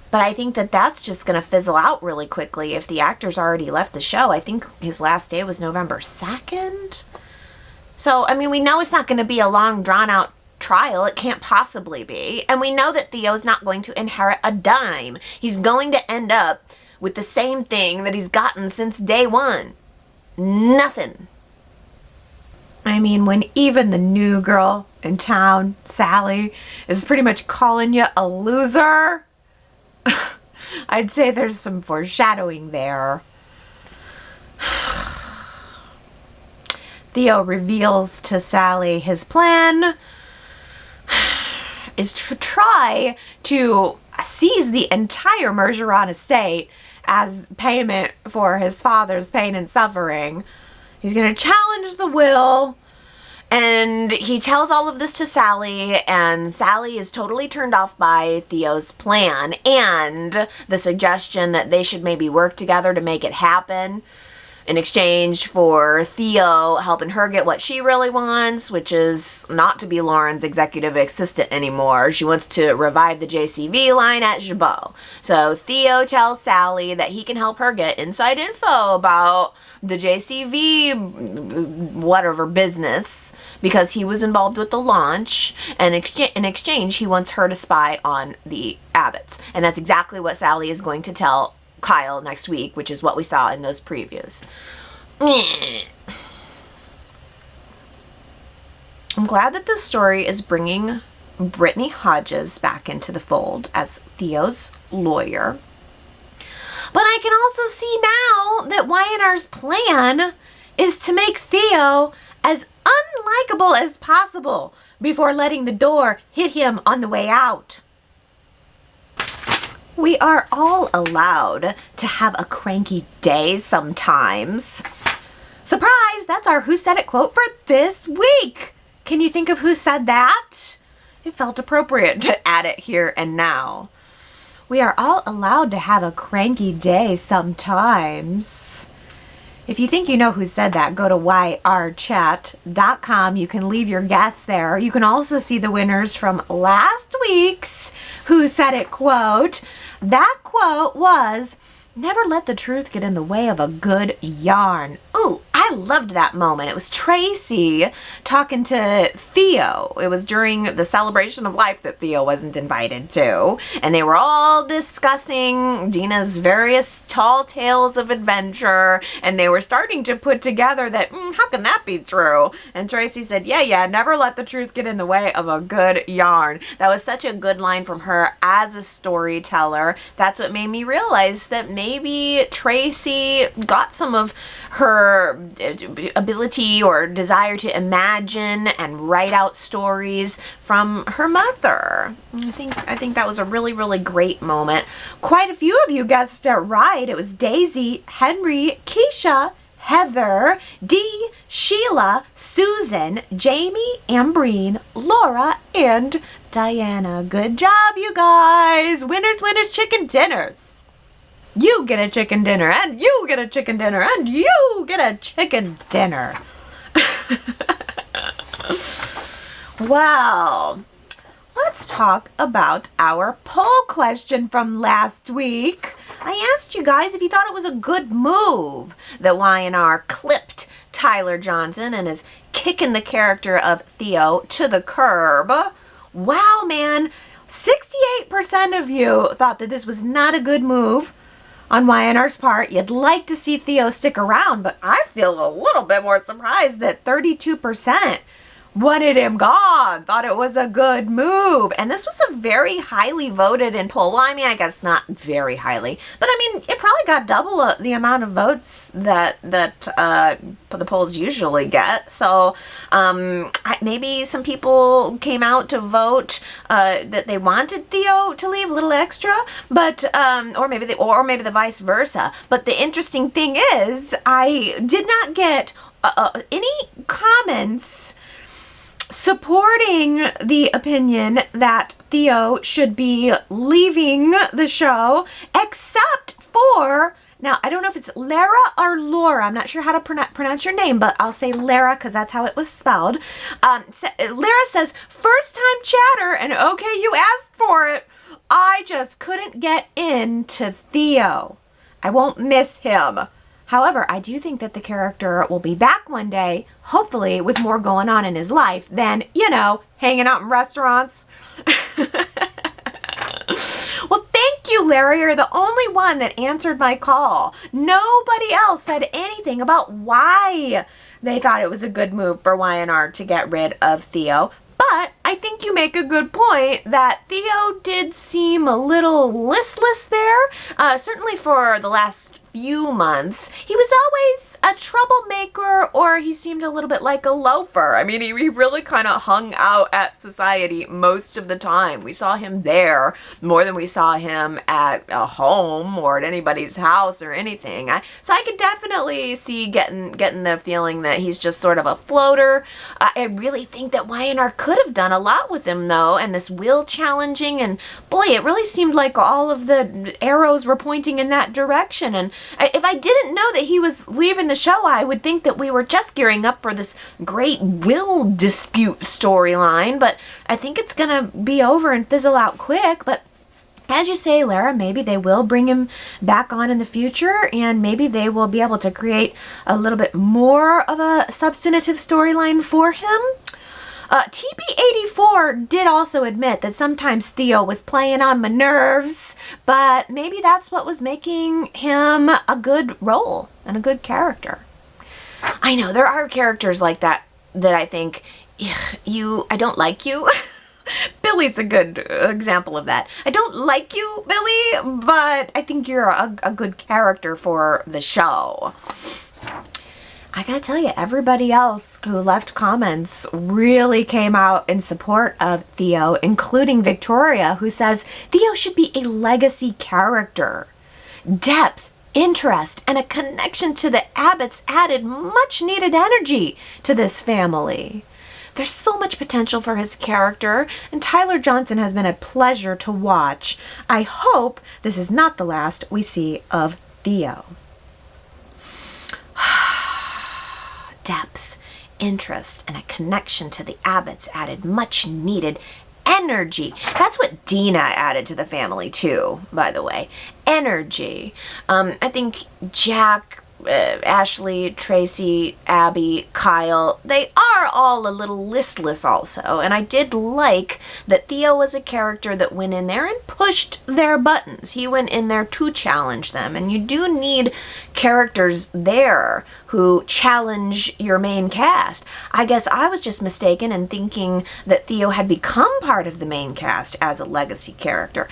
But I think that that's just going to fizzle out really quickly if the actor's already left the show. I think his last day was November 2nd. So, I mean, we know it's not going to be a long, drawn-out trial. It can't possibly be. And we know that Theo's not going to inherit a dime. He's going to end up with the same thing that he's gotten since day one. Nothing. I mean, when even the new girl in town, Sally, is pretty much calling you a loser, I'd say there's some foreshadowing there. Theo reveals to Sally his plan is to try to seize the entire Mergeron estate as payment for his father's pain and suffering. He's going to challenge the will, and he tells all of this to Sally, and Sally is totally turned off by Theo's plan and the suggestion that they should maybe work together to make it happen in exchange for Theo helping her get what she really wants, which is not to be Lauren's executive assistant anymore. She wants to revive the JCV line at Jabot. So Theo tells Sally that he can help her get inside info about the JCV whatever business because he was involved with the launch, and in exchange he wants her to spy on the Abbotts. And that's exactly what Sally is going to tell Kyle next week, which is what we saw in those previews. I'm glad that this story is bringing Brittany Hodges back into the fold as Theo's lawyer. But I can also see now that Y&R's plan is to make Theo as unlikable as possible before letting the door hit him on the way out. We are all allowed to have a cranky day sometimes. Surprise! That's our Who Said It quote for this week. Can you think of who said that? It felt appropriate to add it here and now. We are all allowed to have a cranky day sometimes. If you think you know who said that, go to yrchat.com. You can leave your guess there. You can also see the winners from last week's Who Said It quote. That quote was, "Never let the truth get in the way of a good yarn." Ooh, I loved that moment. It was Tracy talking to Theo. It was during the celebration of life that Theo wasn't invited to. And they were all discussing Dina's various tall tales of adventure. And they were starting to put together that, how can that be true? And Tracy said, yeah, never let the truth get in the way of a good yarn. That was such a good line from her as a storyteller. That's what made me realize that maybe Tracy got some of her ability or desire to imagine and write out stories from her mother. I think that was a really, really great moment. Quite a few of you guessed it right. It was Daisy, Henry, Keisha, Heather, Dee, Sheila, Susan, Jamie, Ambreen, Laura, and Diana. Good job, you guys. Winners, winners, chicken dinners. You get a chicken dinner, and you get a chicken dinner, and you get a chicken dinner. Well, let's talk about our poll question from last week. I asked you guys if you thought it was a good move that Y&R clipped Tyler Johnson and is kicking the character of Theo to the curb. Wow, man, 68% of you thought that this was not a good move on Y&R's part. You'd like to see Theo stick around, but I feel a little bit more surprised that 32% wanted him gone, thought it was a good move. And this was a very highly voted in poll. Well, I mean, I guess not very highly, but I mean, it probably got double the amount of votes that the polls usually get. So maybe some people came out to vote that they wanted Theo to leave a little extra, but or maybe the vice versa. But the interesting thing is, I did not get any comments supporting the opinion that Theo should be leaving the show, except for, now I don't know if it's Lara or Laura, I'm not sure how to pronounce your name, but I'll say Lara because that's how it was spelled. Lara says, first time chatter, and okay, you asked for it. I just couldn't get into Theo. I won't miss him. However, I do think that the character will be back one day, hopefully with more going on in his life than, hanging out in restaurants. Well, thank you, Larry. You're the only one that answered my call. Nobody else said anything about why they thought it was a good move for Y&R to get rid of Theo. But I think you make a good point that Theo did seem a little listless there. Certainly for the last few months, he was always a troublemaker, or he seemed a little bit like a loafer. I mean, he really kind of hung out at society most of the time. We saw him there more than we saw him at a home or at anybody's house or anything. So I could definitely see getting the feeling that he's just sort of a floater. I really think that Y&R could have done a lot with him, though, and this will challenging, and boy, it really seemed like all of the arrows were pointing in that direction. And if I didn't know that he was leaving the show, I would think that we were just gearing up for this great will dispute storyline, but I think it's gonna be over and fizzle out quick. But as you say, Lara, maybe they will bring him back on in the future, and maybe they will be able to create a little bit more of a substantive storyline for him. TB84 did also admit that sometimes Theo was playing on my nerves, but maybe that's what was making him a good role and a good character. I know, there are characters like that I think, I don't like you. Billy's a good example of that. I don't like you, Billy, but I think you're a good character for the show. I gotta tell you, everybody else who left comments really came out in support of Theo, including Victoria, who says Theo should be a legacy character. Depth, interest, and a connection to the Abbotts added much needed energy to this family. There's so much potential for his character, and Tyler Johnson has been a pleasure to watch. I hope this is not the last we see of Theo. Depth, interest, and a connection to the Abbotts added much needed energy. That's what Dina added to the family too, by the way. Energy. I think Jack, Ashley, Tracy, Abby, Kyle, they are all a little listless also, and I did like that Theo was a character that went in there and pushed their buttons. He went in there to challenge them, and you do need characters there who challenge your main cast. I guess I was just mistaken in thinking that Theo had become part of the main cast as a legacy character.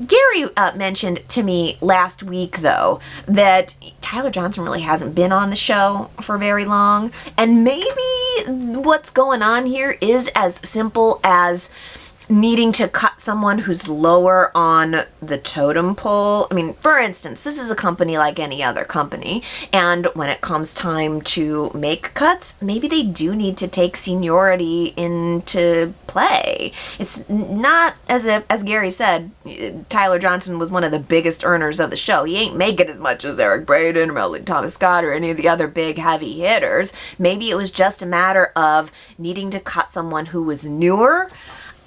Gary mentioned to me last week, though, that Tyler Johnson really hasn't been on the show for very long, and maybe what's going on here is as simple as needing to cut someone who's lower on the totem pole. I mean, for instance, this is a company like any other company, and when it comes time to make cuts, maybe they do need to take seniority into play. It's not as if, as Gary said, Tyler Johnson was one of the biggest earners of the show. He ain't making as much as Eric Braeden or Melody Thomas Scott or any of the other big heavy hitters. Maybe it was just a matter of needing to cut someone who was newer.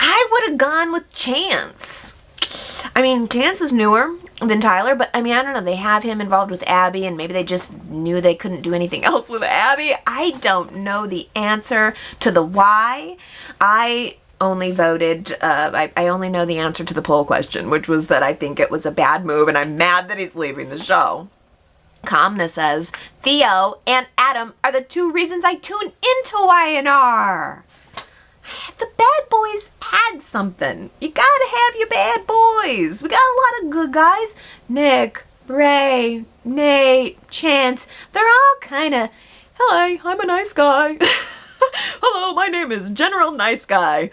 I would have gone with Chance. I mean, Chance is newer, than Tyler, but I mean, I don't know, they have him involved with Abby, and maybe they just knew they couldn't do anything else with Abby. I don't know the answer to the why. I only voted, I only know the answer to the poll question, which was that I think it was a bad move, and I'm mad that he's leaving the show. Kamna says, Theo and Adam are the 2 reasons I tune into Y&R. The bad boys had something. You gotta have your bad boys. We got a lot of good guys. Nick, Ray, Nate, Chance. They're all kind of, hello, I'm a nice guy. Hello, my name is General Nice Guy.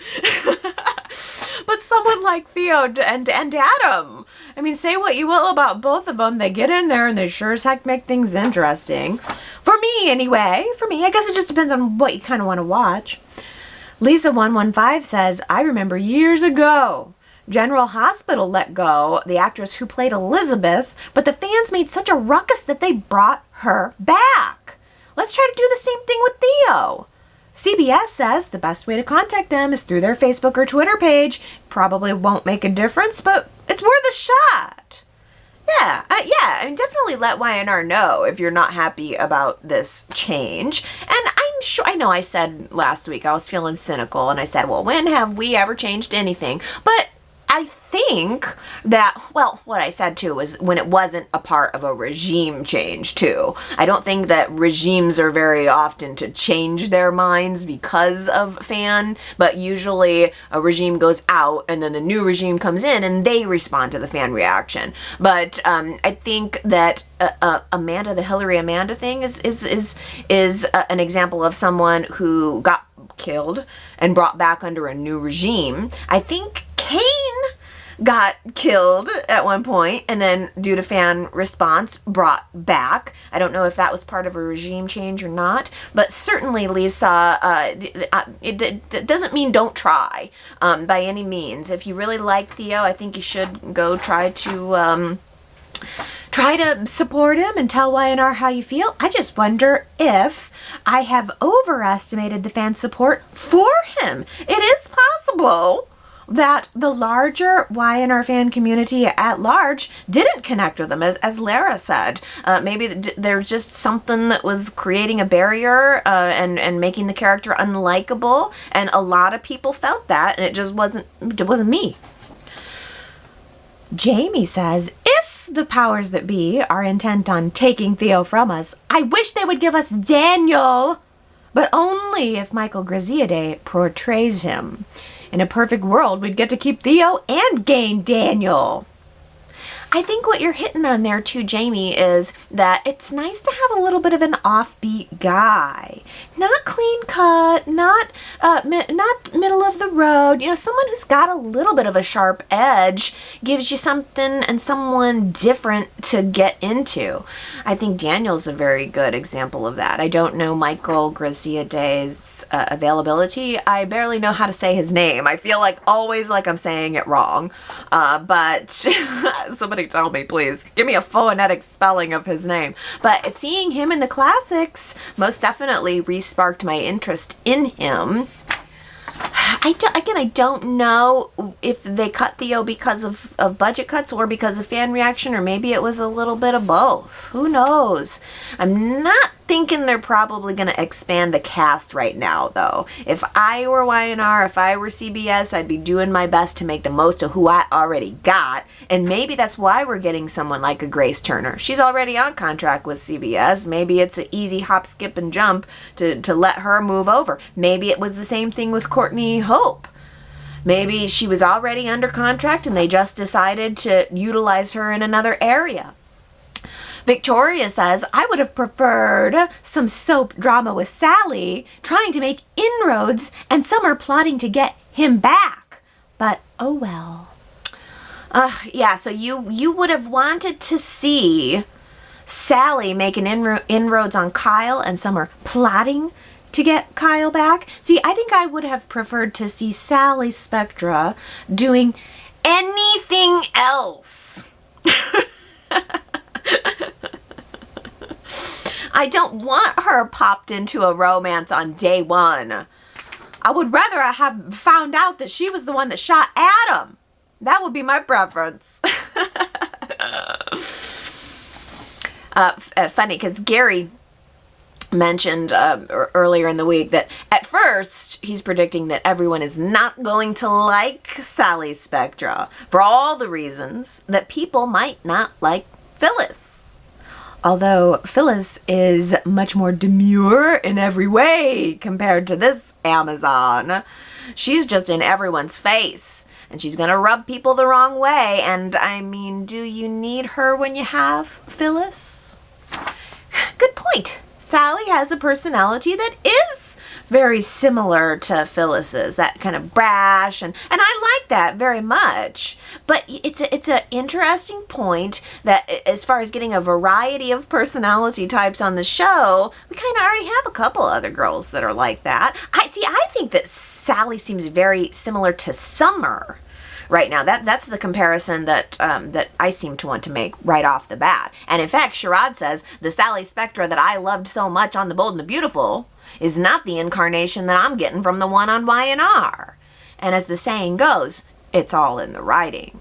But someone like Theo and Adam, I mean, say what you will about both of them, they get in there and they sure as heck make things interesting. For me, anyway. For me, I guess it just depends on what you kind of want to watch. Lisa115 says, I remember years ago, General Hospital let go the actress who played Elizabeth, but the fans made such a ruckus that they brought her back. Let's try to do the same thing with Theo. CBS says the best way to contact them is through their Facebook or Twitter page. Probably won't make a difference, but it's worth a shot. Yeah, and definitely let Y&R know if you're not happy about this change. And I'm sure, I know I said last week I was feeling cynical, and I said, well, when have we ever changed anything? But I think that, well, what I said too was when it wasn't a part of a regime change too. I don't think that regimes are very often to change their minds because of fan, but usually a regime goes out and then the new regime comes in and they respond to the fan reaction. But I think that Amanda, the Hillary Amanda thing is an example of someone who got killed and brought back under a new regime. I think Kane got killed at one point and then due to fan response brought back. I don't know if that was part of a regime change or not, but certainly Lisa, it doesn't mean don't try by any means. If you really like Theo, I think you should go try to support him and tell Y&R how you feel. I just wonder if I have overestimated the fan support for him. It is possible that the larger Y&R fan community at large didn't connect with him, as Lara said. Maybe there's just something that was creating a barrier and making the character unlikable, and a lot of people felt that, and it wasn't me. Jamie says, if the powers that be are intent on taking Theo from us, I wish they would give us Daniel, but only if Michael Graziadei portrays him. In a perfect world, we'd get to keep Theo and gain Daniel. I think what you're hitting on there too, Jamie, is that it's nice to have a little bit of an offbeat guy. Not clean cut, not middle of the road. You know, someone who's got a little bit of a sharp edge gives you something and someone different to get into. I think Daniel's a very good example of that. I don't know Michael Graziadei's availability. I barely know how to say his name. I feel always like I'm saying it wrong. But somebody tell me, please. Give me a phonetic spelling of his name. But seeing him in the classics most definitely re-sparked my interest in him. I don't know if they cut Theo because of budget cuts or because of fan reaction, or maybe it was a little bit of both. Who knows? I'm not thinking they're probably going to expand the cast right now, though. If I were Y&R, if I were CBS, I'd be doing my best to make the most of who I already got, and maybe that's why we're getting someone like a Grace Turner. She's already on contract with CBS. Maybe it's an easy hop, skip, and jump to let her move over. Maybe it was the same thing with Courtney Hope. Maybe she was already under contract and they just decided to utilize her in another area. Victoria says, I would have preferred some soap drama with Sally trying to make inroads and Summer plotting to get him back. But oh well. Yeah, so you would have wanted to see Sally making inroads on Kyle and Summer plotting to get Kyle back. See, I think I would have preferred to see Sally Spectra doing anything else. I don't want her popped into a romance on day one. I would rather have found out that she was the one that shot Adam. That would be my preference. Funny because Gary mentioned earlier in the week that at first he's predicting that everyone is not going to like Sally Spectra for all the reasons that people might not like Phyllis. Although Phyllis is much more demure in every way compared to this Amazon. She's just in everyone's face, and she's gonna rub people the wrong way. And I mean, do you need her when you have Phyllis? Good point. Sally has a personality that is very similar to Phyllis's, that kind of brash, and I like that very much. But it's an interesting point that as far as getting a variety of personality types on the show, we kind of already have a couple other girls that are like that. I think that Sally seems very similar to Summer right now. That's the comparison that I seem to want to make right off the bat. And in fact, Sherrod says the Sally Spectra that I loved so much on The Bold and the Beautiful is not the incarnation that I'm getting from the one on Y&R. And as the saying goes, it's all in the writing.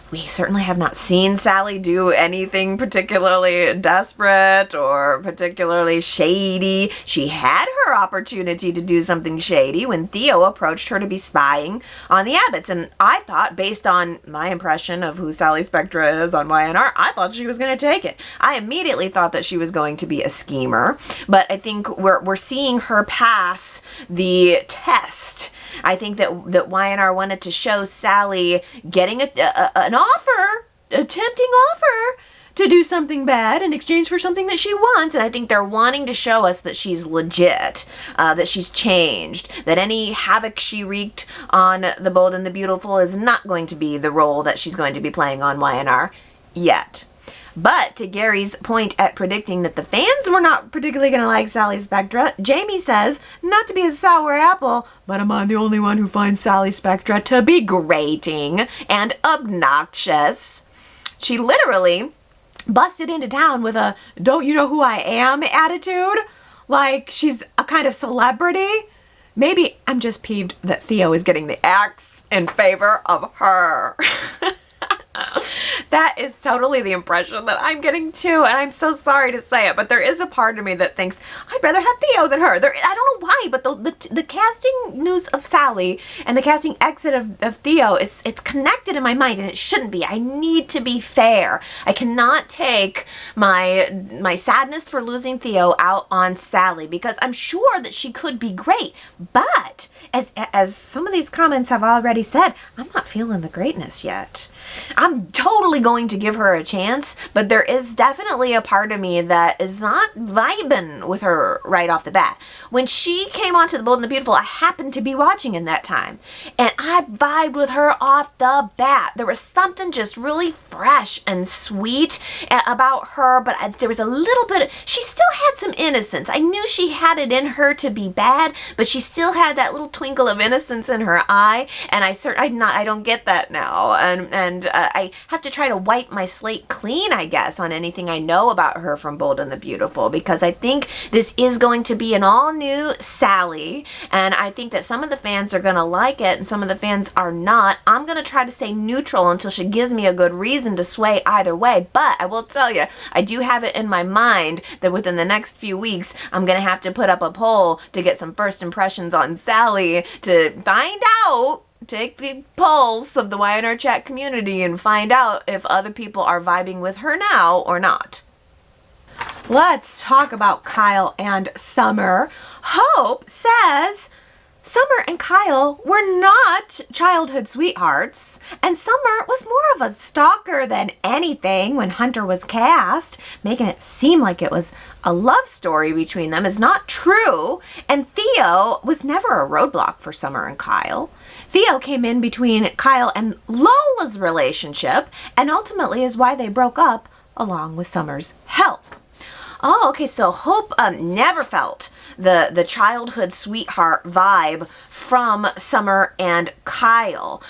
We certainly have not seen Sally do anything particularly desperate or particularly shady. She had her opportunity to do something shady when Theo approached her to be spying on the Abbotts. And I thought, based on my impression of who Sally Spectra is on Y&R, I thought she was going to take it. I immediately thought that she was going to be a schemer. But I think we're seeing her pass the test. I think that Y&R wanted to show Sally getting an offer, a tempting offer to do something bad in exchange for something that she wants. And I think they're wanting to show us that she's legit, that she's changed, that any havoc she wreaked on The Bold and the Beautiful is not going to be the role that she's going to be playing on Y&R yet. But to Gary's point at predicting that the fans were not particularly going to like Sally Spectra, Jamie says, not to be a sour apple, but am I the only one who finds Sally Spectra to be grating and obnoxious? She literally busted into town with a "don't you know who I am" attitude, like she's a kind of celebrity. Maybe I'm just peeved that Theo is getting the axe in favor of her. That is totally the impression that I'm getting too, and I'm so sorry to say it, but there is a part of me that thinks I'd rather have Theo than her. I don't know why, but the casting news of Sally and the casting exit of Theo it's connected in my mind, and it shouldn't be. I need to be fair. I cannot take my sadness for losing Theo out on Sally, because I'm sure that she could be great, but as some of these comments have already said, I'm not feeling the greatness yet. I'm totally going to give her a chance, but there is definitely a part of me that is not vibing with her right off the bat. When she came onto The Bold and the Beautiful, I happened to be watching in that time, and I vibed with her off the bat. There was something just really fresh and sweet about her, but there was a little bit she still had some innocence. I knew she had it in her to be bad, but she still had that little twinkle of innocence in her eye, and I don't get that now, and I have to try to wipe my slate clean, I guess, on anything I know about her from Bold and the Beautiful, because I think this is going to be an all-new Sally, and I think that some of the fans are going to like it and some of the fans are not. I'm going to try to stay neutral until she gives me a good reason to sway either way, but I will tell you, I do have it in my mind that within the next few weeks, I'm going to have to put up a poll to get some first impressions on Sally to find out, take the pulse of the Y&R Chat community and find out if other people are vibing with her now or not. Let's talk about Kyle and Summer. Hope says Summer and Kyle were not childhood sweethearts, and Summer was more of a stalker than anything when Hunter was cast, making it seem like it was a love story between them is not true, and Theo was never a roadblock for Summer and Kyle. Theo came in between Kyle and Lola's relationship, and ultimately is why they broke up, along with Summer's help. Oh, okay. So Hope never felt the childhood sweetheart vibe from Summer and Kyle.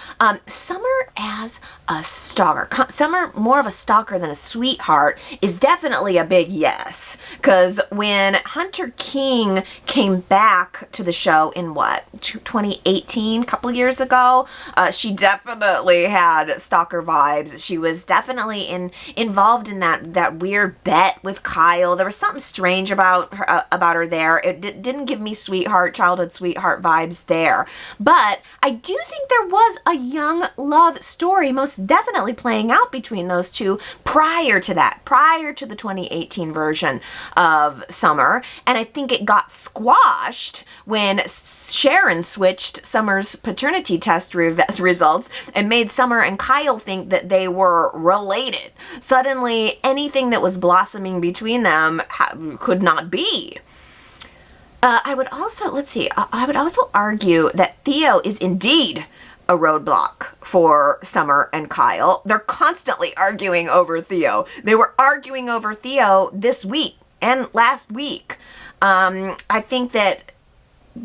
Summer as a stalker. Summer more of a stalker than a sweetheart is definitely a big yes. Because when Hunter King came back to the show in 2018, a couple years ago, she definitely had stalker vibes. She was definitely involved in that weird bet with Kyle. There was something strange about her there. It didn't give me childhood sweetheart vibes there. But I do think there was a young love story most definitely playing out between those two prior to the 2018 version of Summer. And I think it got squashed when Sharon switched Summer's paternity test results and made Summer and Kyle think that they were related. Suddenly, anything that was blossoming between them could not be. I would also argue that Theo is indeed a roadblock for Summer and Kyle. They're constantly arguing over Theo. They were arguing over Theo this week and last week. I think that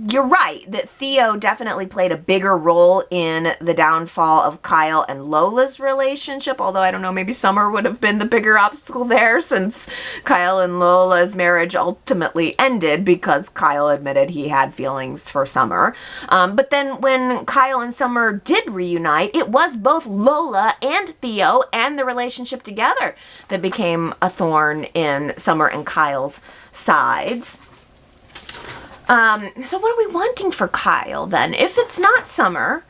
you're right that Theo definitely played a bigger role in the downfall of Kyle and Lola's relationship, although I don't know, maybe Summer would have been the bigger obstacle there since Kyle and Lola's marriage ultimately ended because Kyle admitted he had feelings for Summer. But then when Kyle and Summer did reunite, it was both Lola and Theo and the relationship together that became a thorn in Summer and Kyle's sides. So what are we wanting for Kyle then? If it's not Summer,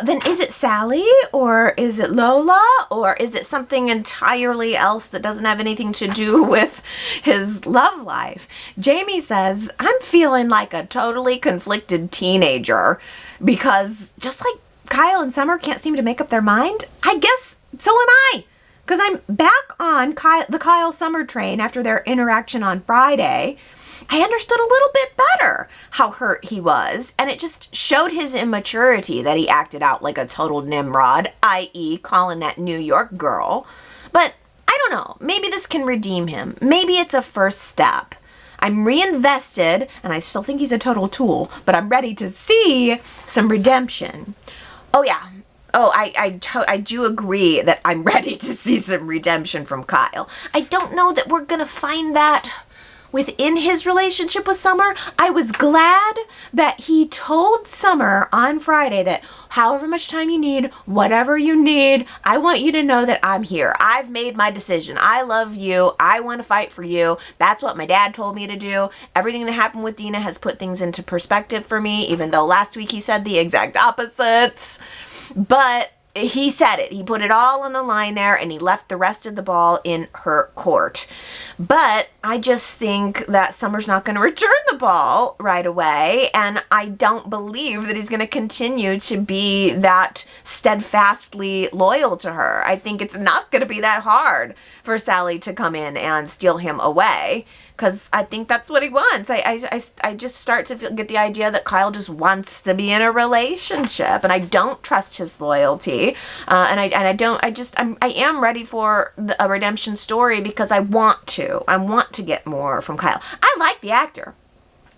then is it Sally or is it Lola or is it something entirely else that doesn't have anything to do with his love life? Jamie says, I'm feeling like a totally conflicted teenager because just like Kyle and Summer can't seem to make up their mind, I guess so am I. Because I'm back on the Kyle Summer train after their interaction on Friday. I understood a little bit better how hurt he was, and it just showed his immaturity that he acted out like a total Nimrod, i.e. calling that New York girl. But I don't know, maybe this can redeem him. Maybe it's a first step. I'm reinvested, and I still think he's a total tool, but I'm ready to see some redemption. Oh yeah. Oh, I do agree that I'm ready to see some redemption from Kyle. I don't know that we're going to find that within his relationship with Summer. I was glad that he told Summer on Friday that however much time you need, whatever you need, I want you to know that I'm here. I've made my decision. I love you. I want to fight for you. That's what my dad told me to do. Everything that happened with Dina has put things into perspective for me, even though last week he said the exact opposite. But he said it. He put it all on the line there, and he left the rest of the ball in her court. But I just think that Summer's not going to return the ball right away, and I don't believe that he's going to continue to be that steadfastly loyal to her. I think it's not going to be that hard for Sally to come in and steal him away, because I think that's what he wants. I just start to get the idea that Kyle just wants to be in a relationship, and I don't trust his loyalty. I am ready for a redemption story because I want to. I want to get more from Kyle. I like the actor.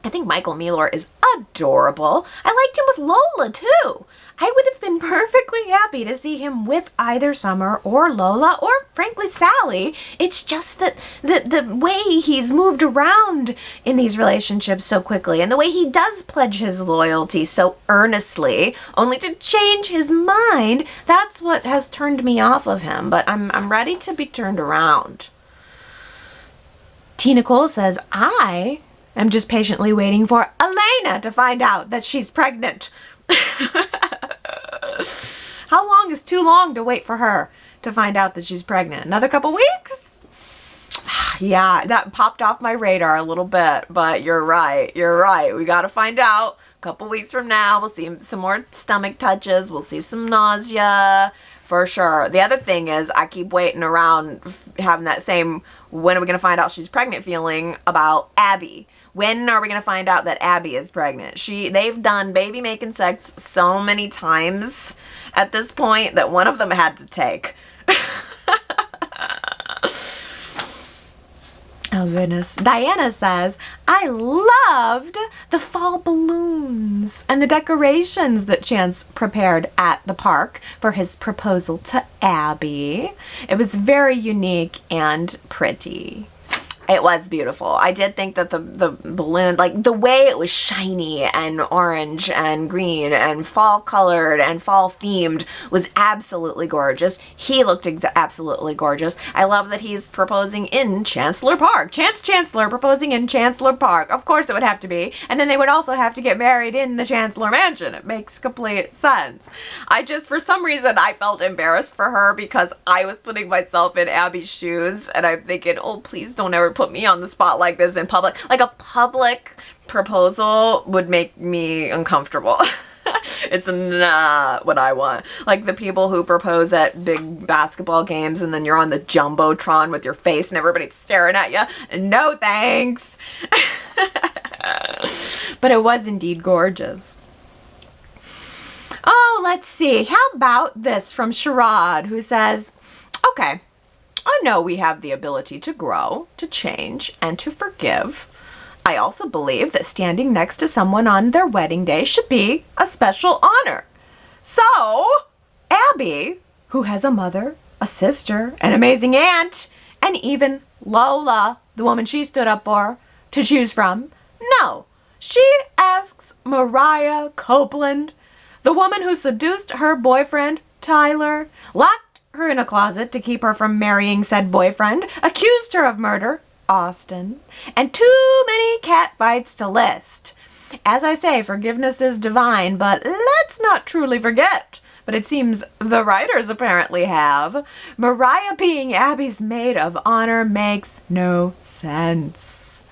I think Michael Mealor is adorable. I liked him with Lola, too. I would have been perfectly happy to see him with either Summer or Lola or, frankly, Sally. It's just that the way he's moved around in these relationships so quickly and the way he does pledge his loyalty so earnestly, only to change his mind, that's what has turned me off of him. But I'm ready to be turned around. T. Nicole says, I am just patiently waiting for Elena to find out that she's pregnant. How long is too long to wait for her to find out that she's pregnant? Another couple weeks? Yeah, that popped off my radar a little bit, but you're right. We got to find out. A couple weeks from now, we'll see some more stomach touches. We'll see some nausea for sure. The other thing is I keep waiting around having that same, when are we going to find out she's pregnant feeling about Abby. When are we going to find out that Abby is pregnant? They've done baby making sex so many times at this point that one of them had to take. Oh, goodness. Diana says, I loved the fall balloons and the decorations that Chance prepared at the park for his proposal to Abby. It was very unique and pretty. It was beautiful. I did think that the balloon, like the way it was shiny and orange and green and fall colored and fall themed was absolutely gorgeous. He looked absolutely gorgeous. I love that he's proposing in Chancellor Park. Chancellor proposing in Chancellor Park. Of course it would have to be. And then they would also have to get married in the Chancellor Mansion. It makes complete sense. For some reason, I felt embarrassed for her because I was putting myself in Abby's shoes and I'm thinking, oh, please don't ever put me on the spot like this in public. Like a public proposal would make me uncomfortable. It's not what I want. Like the people who propose at big basketball games and then you're on the Jumbotron with your face and everybody's staring at you. No thanks. But it was indeed gorgeous. Oh, let's see. How about this from Sherrod, who says, okay, I know we have the ability to grow, to change, and to forgive. I also believe that standing next to someone on their wedding day should be a special honor. So, Abby, who has a mother, a sister, an amazing aunt, and even Lola, the woman she stood up for, to choose from, no, she asks Mariah Copeland, the woman who seduced her boyfriend, Tyler, locked her in a closet to keep her from marrying said boyfriend, accused her of murder, Austin, and too many catfights to list. As I say, forgiveness is divine, but let's not truly forget. But it seems the writers apparently have. Mariah being Abby's maid of honor makes no sense.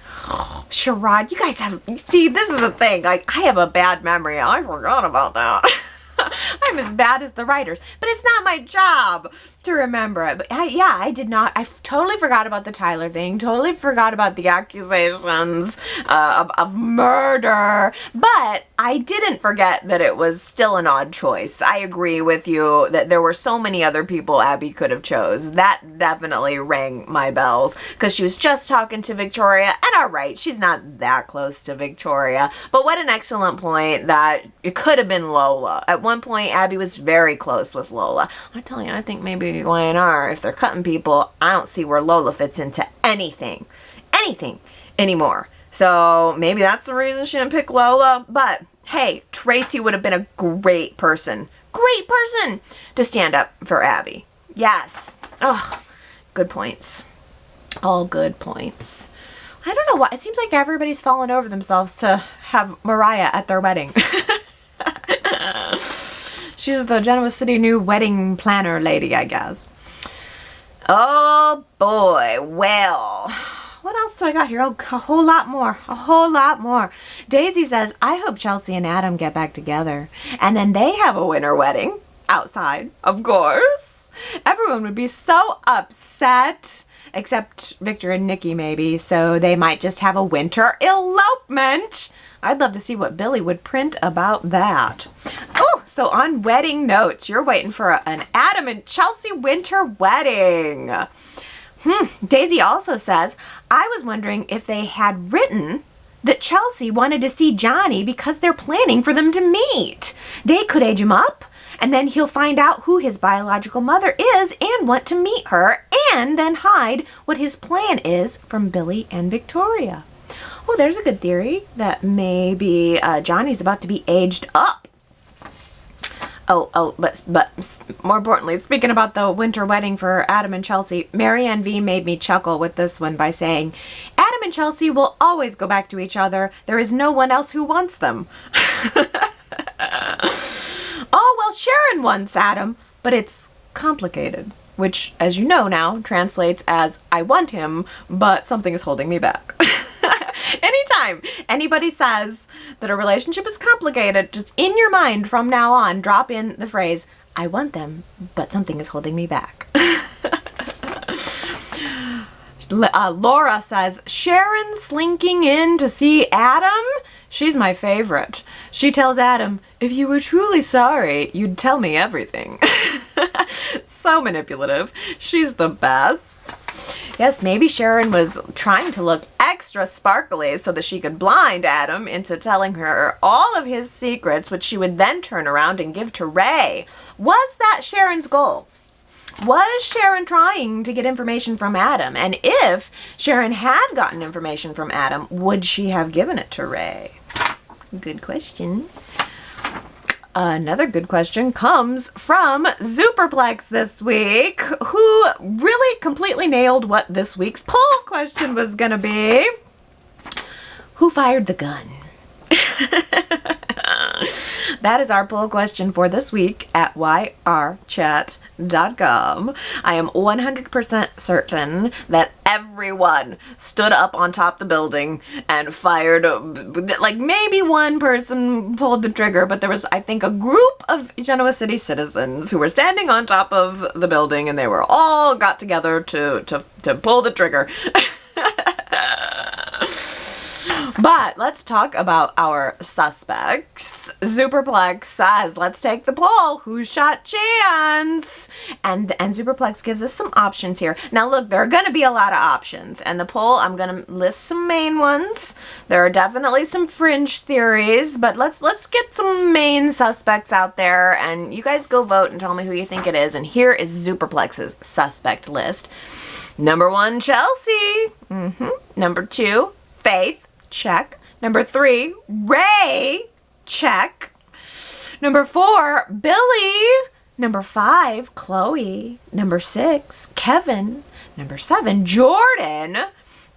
Sherrod, you guys have... See, this is the thing. Like, I have a bad memory. I forgot about that. I'm as bad as the writers, but it's not my job to remember it. But I did not. I totally forgot about the Tyler thing. Totally forgot about the accusations of murder. But I didn't forget that it was still an odd choice. I agree with you that there were so many other people Abby could have chose. That definitely rang my bells because she was just talking to Victoria. And all right, she's not that close to Victoria. But what an excellent point that it could have been Lola. At one point, Abby was very close with Lola. I'm telling you, I think maybe Y&R, if they're cutting people, I don't see where Lola fits into anything anymore. So maybe that's the reason she didn't pick Lola. But hey, Tracy would have been a great person to stand up for Abby. Yes. Oh, good points. All good points. I don't know why. It seems like everybody's fallen over themselves to have Mariah at their wedding. She's the Genoa City new wedding planner lady, I guess. Oh boy, well, what else do I got here? Oh, a whole lot more. Daisy says, I hope Chelsea and Adam get back together. And then they have a winter wedding outside, of course. Everyone would be so upset, except Victor and Nikki maybe, so they might just have a winter elopement. I'd love to see what Billy would print about that. Oh, so on wedding notes, you're waiting for an Adam and Chelsea winter wedding. Daisy also says, I was wondering if they had written that Chelsea wanted to see Johnny because they're planning for them to meet. They could age him up, and then he'll find out who his biological mother is and want to meet her, and then hide what his plan is from Billy and Victoria. Oh, there's a good theory that maybe Johnny's about to be aged up. But more importantly, speaking about the winter wedding for Adam and Chelsea, Marianne V made me chuckle with this one by saying, Adam and Chelsea will always go back to each other. There is no one else who wants them. Oh, well, Sharon wants Adam, but it's complicated, which, as you know now, translates as, I want him, but something is holding me back. Anytime anybody says that a relationship is complicated, just in your mind from now on, drop in the phrase, I want them, but something is holding me back. Laura says, Sharon slinking in to see Adam? She's my favorite. She tells Adam, if you were truly sorry, you'd tell me everything. So manipulative. She's the best. Yes, maybe Sharon was trying to look extra sparkly so that she could blind Adam into telling her all of his secrets, which she would then turn around and give to Ray. Was that Sharon's goal? Was Sharon trying to get information from Adam? And if Sharon had gotten information from Adam, would she have given it to Ray? Good question. Another good question comes from Superplex this week, who really completely nailed what this week's poll question was going to be. Who fired the gun? That is our poll question for this week at yrchat.com. I am 100% certain that everyone stood up on top of the building and fired. Like, maybe one person pulled the trigger, but there was, I think, a group of Genoa City citizens who were standing on top of the building, and they were all got together to pull the trigger. But let's talk about our suspects. Superplex says, let's take the poll. Who shot Chance? And Superplex gives us some options here. Now look, there are going to be a lot of options. And the poll, I'm going to list some main ones. There are definitely some fringe theories, but let's get some main suspects out there, and you guys go vote and tell me who you think it is. And here is Superplex's suspect list. Number 1, Chelsea. Number 2, Faith. Check. Number 3, Ray. Check. Number 4, Billy. Number 5, Chloe. Number 6, Kevin. Number 7, Jordan.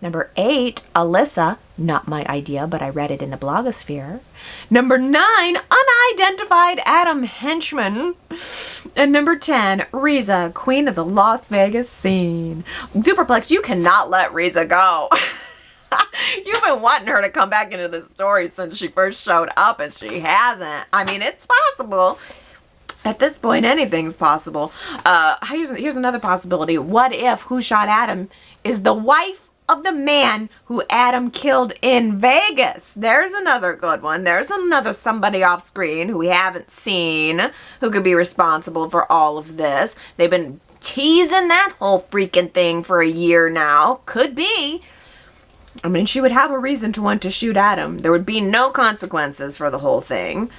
Number 8, Alyssa. Not my idea, but I read it in the blogosphere. Number 9, unidentified Adam Henchman. And number 10, Riza, queen of the Las Vegas scene. Superplex, you cannot let Riza go. You've been wanting her to come back into the story since she first showed up, and she hasn't. I mean, it's possible. At this point, anything's possible. Here's another possibility. What if who shot Adam is the wife of the man who Adam killed in Vegas? There's another good one. There's another somebody off screen who we haven't seen who could be responsible for all of this. They've been teasing that whole freaking thing for a year now. Could be. I mean, she would have a reason to want to shoot Adam. There would be no consequences for the whole thing.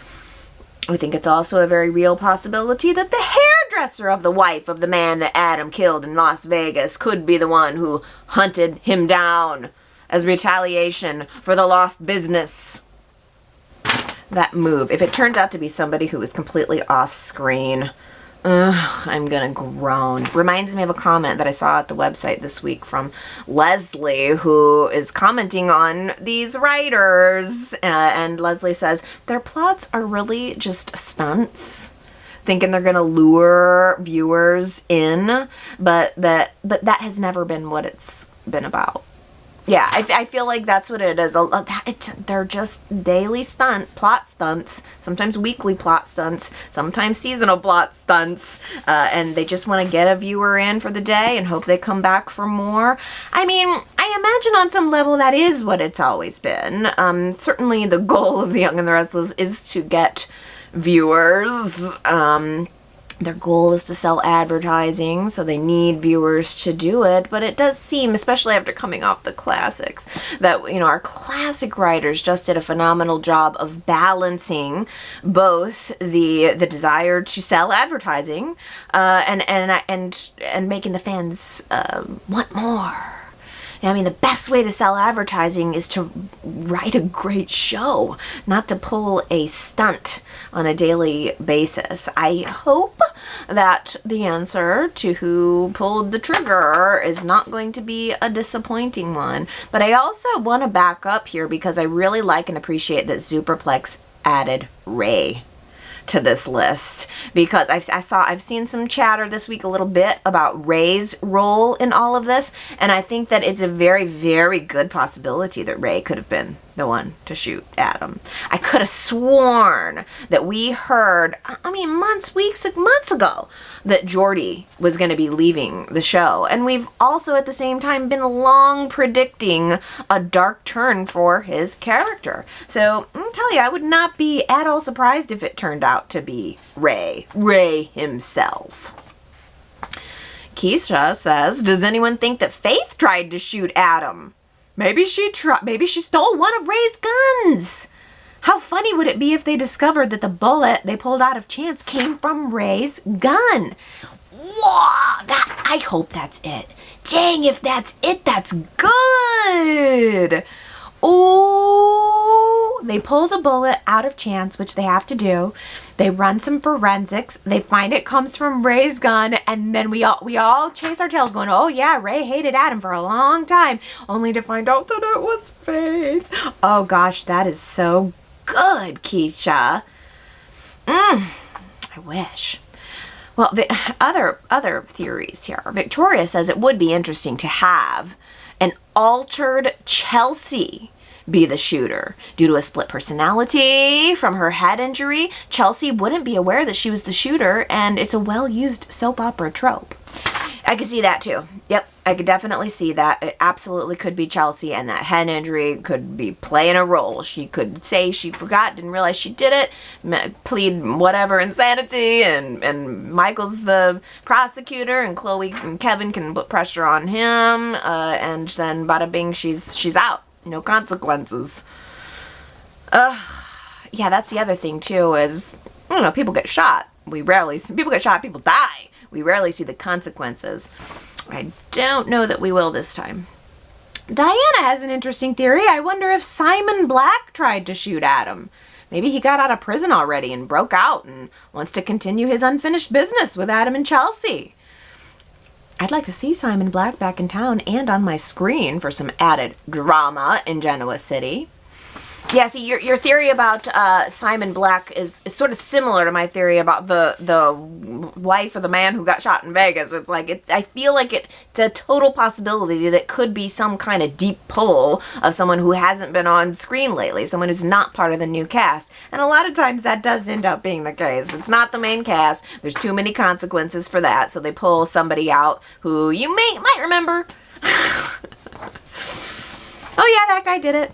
I think it's also a very real possibility that the hairdresser of the wife of the man that Adam killed in Las Vegas could be the one who hunted him down as retaliation for the lost business. That move. If it turns out to be somebody who was completely off screen, I'm gonna groan. Reminds me of a comment that I saw at the website this week from Leslie, who is commenting on these writers, and Leslie says their plots are really just stunts, thinking they're gonna lure viewers in, but that has never been what it's been about. Yeah, I feel like that's what it is. They're just daily plot stunts, sometimes weekly plot stunts, sometimes seasonal plot stunts, and they just want to get a viewer in for the day and hope they come back for more. I mean, I imagine on some level that is what it's always been. Certainly the goal of The Young and the Restless is to get viewers. Their goal is to sell advertising, so they need viewers to do it. But it does seem, especially after coming off the classics, that, you know, our classic writers just did a phenomenal job of balancing both the desire to sell advertising and making the fans want more. I mean, the best way to sell advertising is to write a great show, not to pull a stunt on a daily basis. I hope that the answer to who pulled the trigger is not going to be a disappointing one. But I also want to back up here because I really like and appreciate that Superplex added Ray to this list, because I've seen some chatter this week a little bit about Ray's role in all of this, and I think that it's a very, very good possibility that Ray could have been the one to shoot Adam. I could have sworn that we heard, I mean, months ago, that Jordy was going to be leaving the show, and we've also at the same time been long predicting a dark turn for his character. So I'll tell you, I would not be at all surprised if it turned out to be Ray himself. Keisha says, does anyone think that Faith tried to shoot Adam? Maybe she stole one of Ray's guns. How funny would it be if they discovered that the bullet they pulled out of Chance came from Ray's gun? Whoa, I hope that's it. Dang, if that's it, that's good. Ooh, they pull the bullet out of Chance, which they have to do. They run some forensics. They find it comes from Ray's gun, and then we all chase our tails going, oh yeah, Ray hated Adam for a long time, only to find out that it was Faith. Oh gosh, that is so good, Keisha. I wish. Well, the other theories here. Victoria says it would be interesting to have an altered Chelsea be the shooter. Due to a split personality from her head injury, Chelsea wouldn't be aware that she was the shooter, and it's a well-used soap opera trope. I could see that too. Yep, I could definitely see that. It absolutely could be Chelsea, and that head injury could be playing a role. She could say she forgot, didn't realize she did it, plead whatever insanity, and Michael's the prosecutor, and Chloe and Kevin can put pressure on him, and then bada bing, she's out. No consequences. Yeah, that's the other thing too, is, I don't know, people get shot. People get shot, people die. We rarely see the consequences. I don't know that we will this time. Diana has an interesting theory. I wonder if Simon Black tried to shoot Adam. Maybe he got out of prison already and broke out and wants to continue his unfinished business with Adam and Chelsea. I'd like to see Simon Black back in town and on my screen for some added drama in Genoa City. Yeah, see, your theory about Simon Black is sort of similar to my theory about the wife of the man who got shot in Vegas. It's like, I feel like it's a total possibility that could be some kind of deep pull of someone who hasn't been on screen lately, someone who's not part of the new cast. And a lot of times that does end up being the case. It's not the main cast. There's too many consequences for that, so they pull somebody out who you might remember. Oh yeah, that guy did it.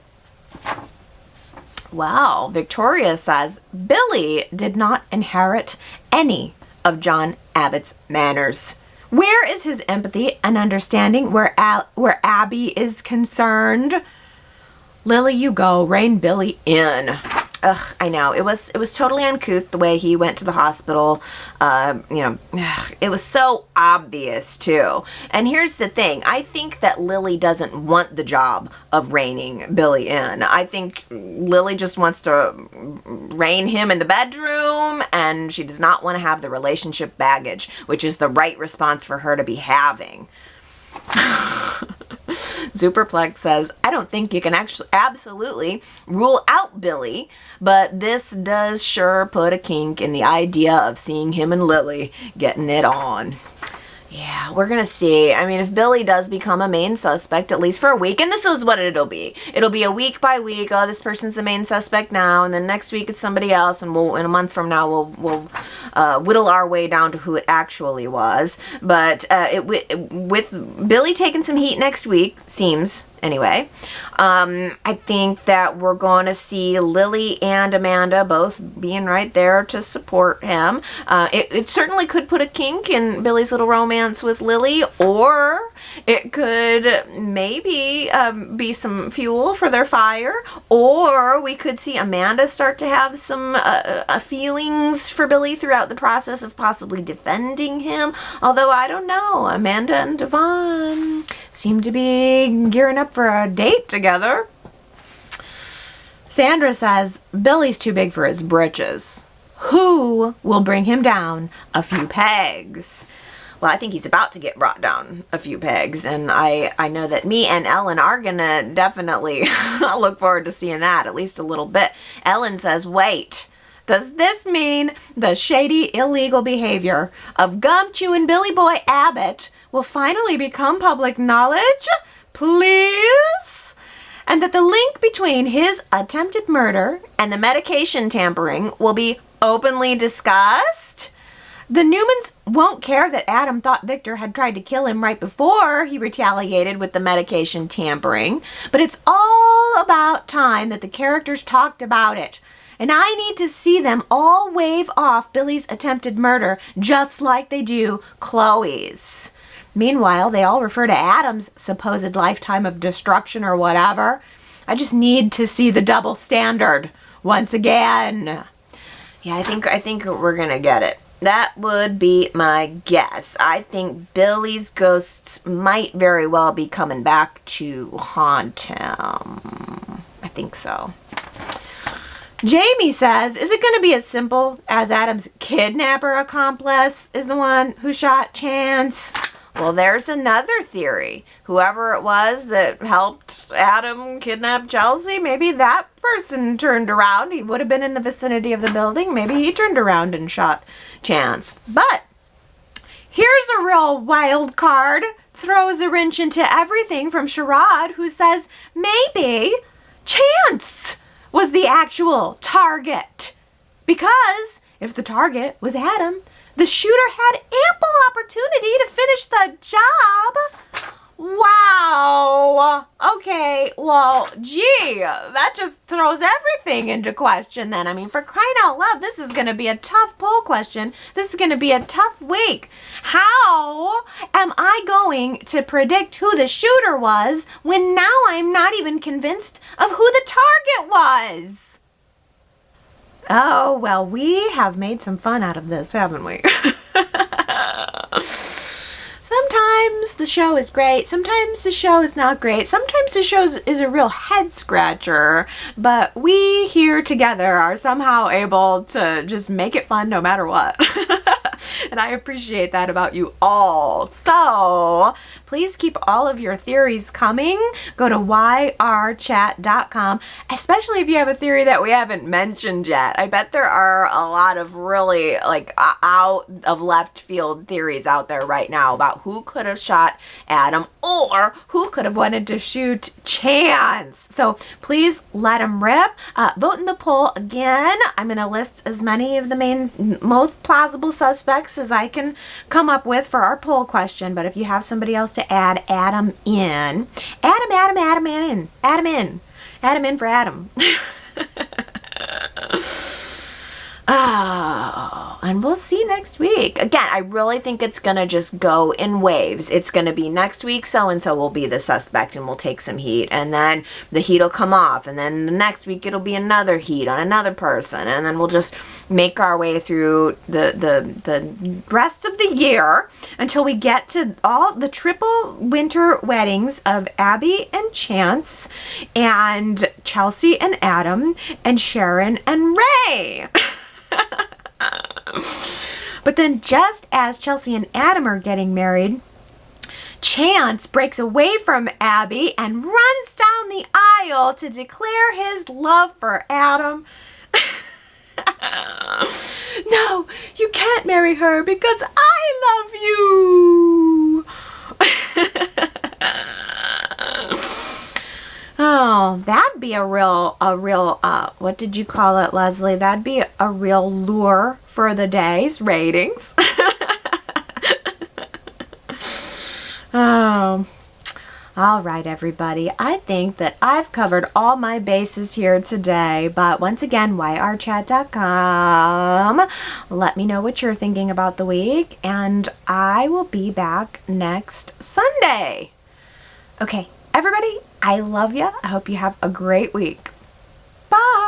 Wow, Victoria says, Billy did not inherit any of John Abbott's manners. Where is his empathy and understanding where Abby is concerned? Lily, you go, rein Billy in. Ugh, I know. It was totally uncouth the way he went to the hospital. It was so obvious too. And here's the thing. I think that Lily doesn't want the job of reining Billy in. I think Lily just wants to rein him in the bedroom, and she does not want to have the relationship baggage, which is the right response for her to be having. Superplex says, I don't think you can actually absolutely rule out Billy, but this does sure put a kink in the idea of seeing him and Lily getting it on. Yeah, we're going to see. I mean, if Billy does become a main suspect, at least for a week, and this is what it'll be. It'll be a week by week. Oh, this person's the main suspect now, and then next week it's somebody else, and in a month from now, we'll whittle our way down to who it actually was. But with Billy taking some heat next week, seems anyway, I think that we're going to see Lily and Amanda both being right there to support him. It certainly could put a kink in Billy's little romance with Lily, or it could maybe be some fuel for their fire, or we could see Amanda start to have some feelings for Billy throughout the process of possibly defending him. Although, I don't know, Amanda and Devon seem to be gearing up for a date together. Sandra says, Billy's too big for his britches. Who will bring him down a few pegs? Well, I think he's about to get brought down a few pegs, and I know that me and Ellen are gonna definitely look forward to seeing that, at least a little bit. Ellen says, wait, does this mean the shady, illegal behavior of gum-chewing Billy Boy Abbott will finally become public knowledge? Please? And that the link between his attempted murder and the medication tampering will be openly discussed? The Newmans won't care that Adam thought Victor had tried to kill him right before he retaliated with the medication tampering, but it's all about time that the characters talked about it. And I need to see them all wave off Billy's attempted murder just like they do Chloe's. Meanwhile, they all refer to Adam's supposed lifetime of destruction or whatever. I just need to see the double standard once again. Yeah, I think we're gonna get it. That would be my guess. I think Billy's ghosts might very well be coming back to haunt him. I think so. Jamie says, is it going to be as simple as Adam's kidnapper accomplice is the one who shot Chance? Well, there's another theory. Whoever it was that helped Adam kidnap Chelsea, maybe that person turned around. He would have been in the vicinity of the building. Maybe he turned around and shot Chance. But here's a real wild card. Throws a wrench into everything from Sherrod, who says maybe Chance was the actual target. Because if the target was Adam, the shooter had ample opportunity to finish the job. Wow. Okay, well, gee, that just throws everything into question then. I mean, for crying out loud, this is going to be a tough poll question. This is going to be a tough week. How am I going to predict who the shooter was when now I'm not even convinced of who the target was? Oh, well, we have made some fun out of this, haven't we? Sometimes the show is great. Sometimes the show is not great. Sometimes the show is a real head scratcher. But we here together are somehow able to just make it fun no matter what. And I appreciate that about you all. So please keep all of your theories coming. Go to yrchat.com, especially if you have a theory that we haven't mentioned yet. I bet there are a lot of really like out of left field theories out there right now about who could have shot Adam or who could have wanted to shoot Chance. So please let them rip. Vote in the poll again. I'm going to list as many of the most plausible suspects as I can come up with for our poll question. But if you have somebody else to add Adam in. Adam in. Adam in for Adam. Oh, and we'll see next week. Again, I really think it's going to just go in waves. It's going to be next week, so-and-so will be the suspect and we'll take some heat. And then the heat will come off. And then the next week it'll be another heat on another person. And then we'll just make our way through the rest of the year until we get to all the triple winter weddings of Abby and Chance and Chelsea and Adam and Sharon and Ray. But then just as Chelsea and Adam are getting married, Chance breaks away from Abby and runs down the aisle to declare his love for Adam. No, you can't marry her because I love you. Oh, that'd be a real, what did you call it, Leslie? That'd be a real lure for the day's ratings. Oh, all right, everybody. I think that I've covered all my bases here today, but once again, yrchat.com. Let me know what you're thinking about the week, and I will be back next Sunday. Okay. Everybody, I love you. I hope you have a great week. Bye.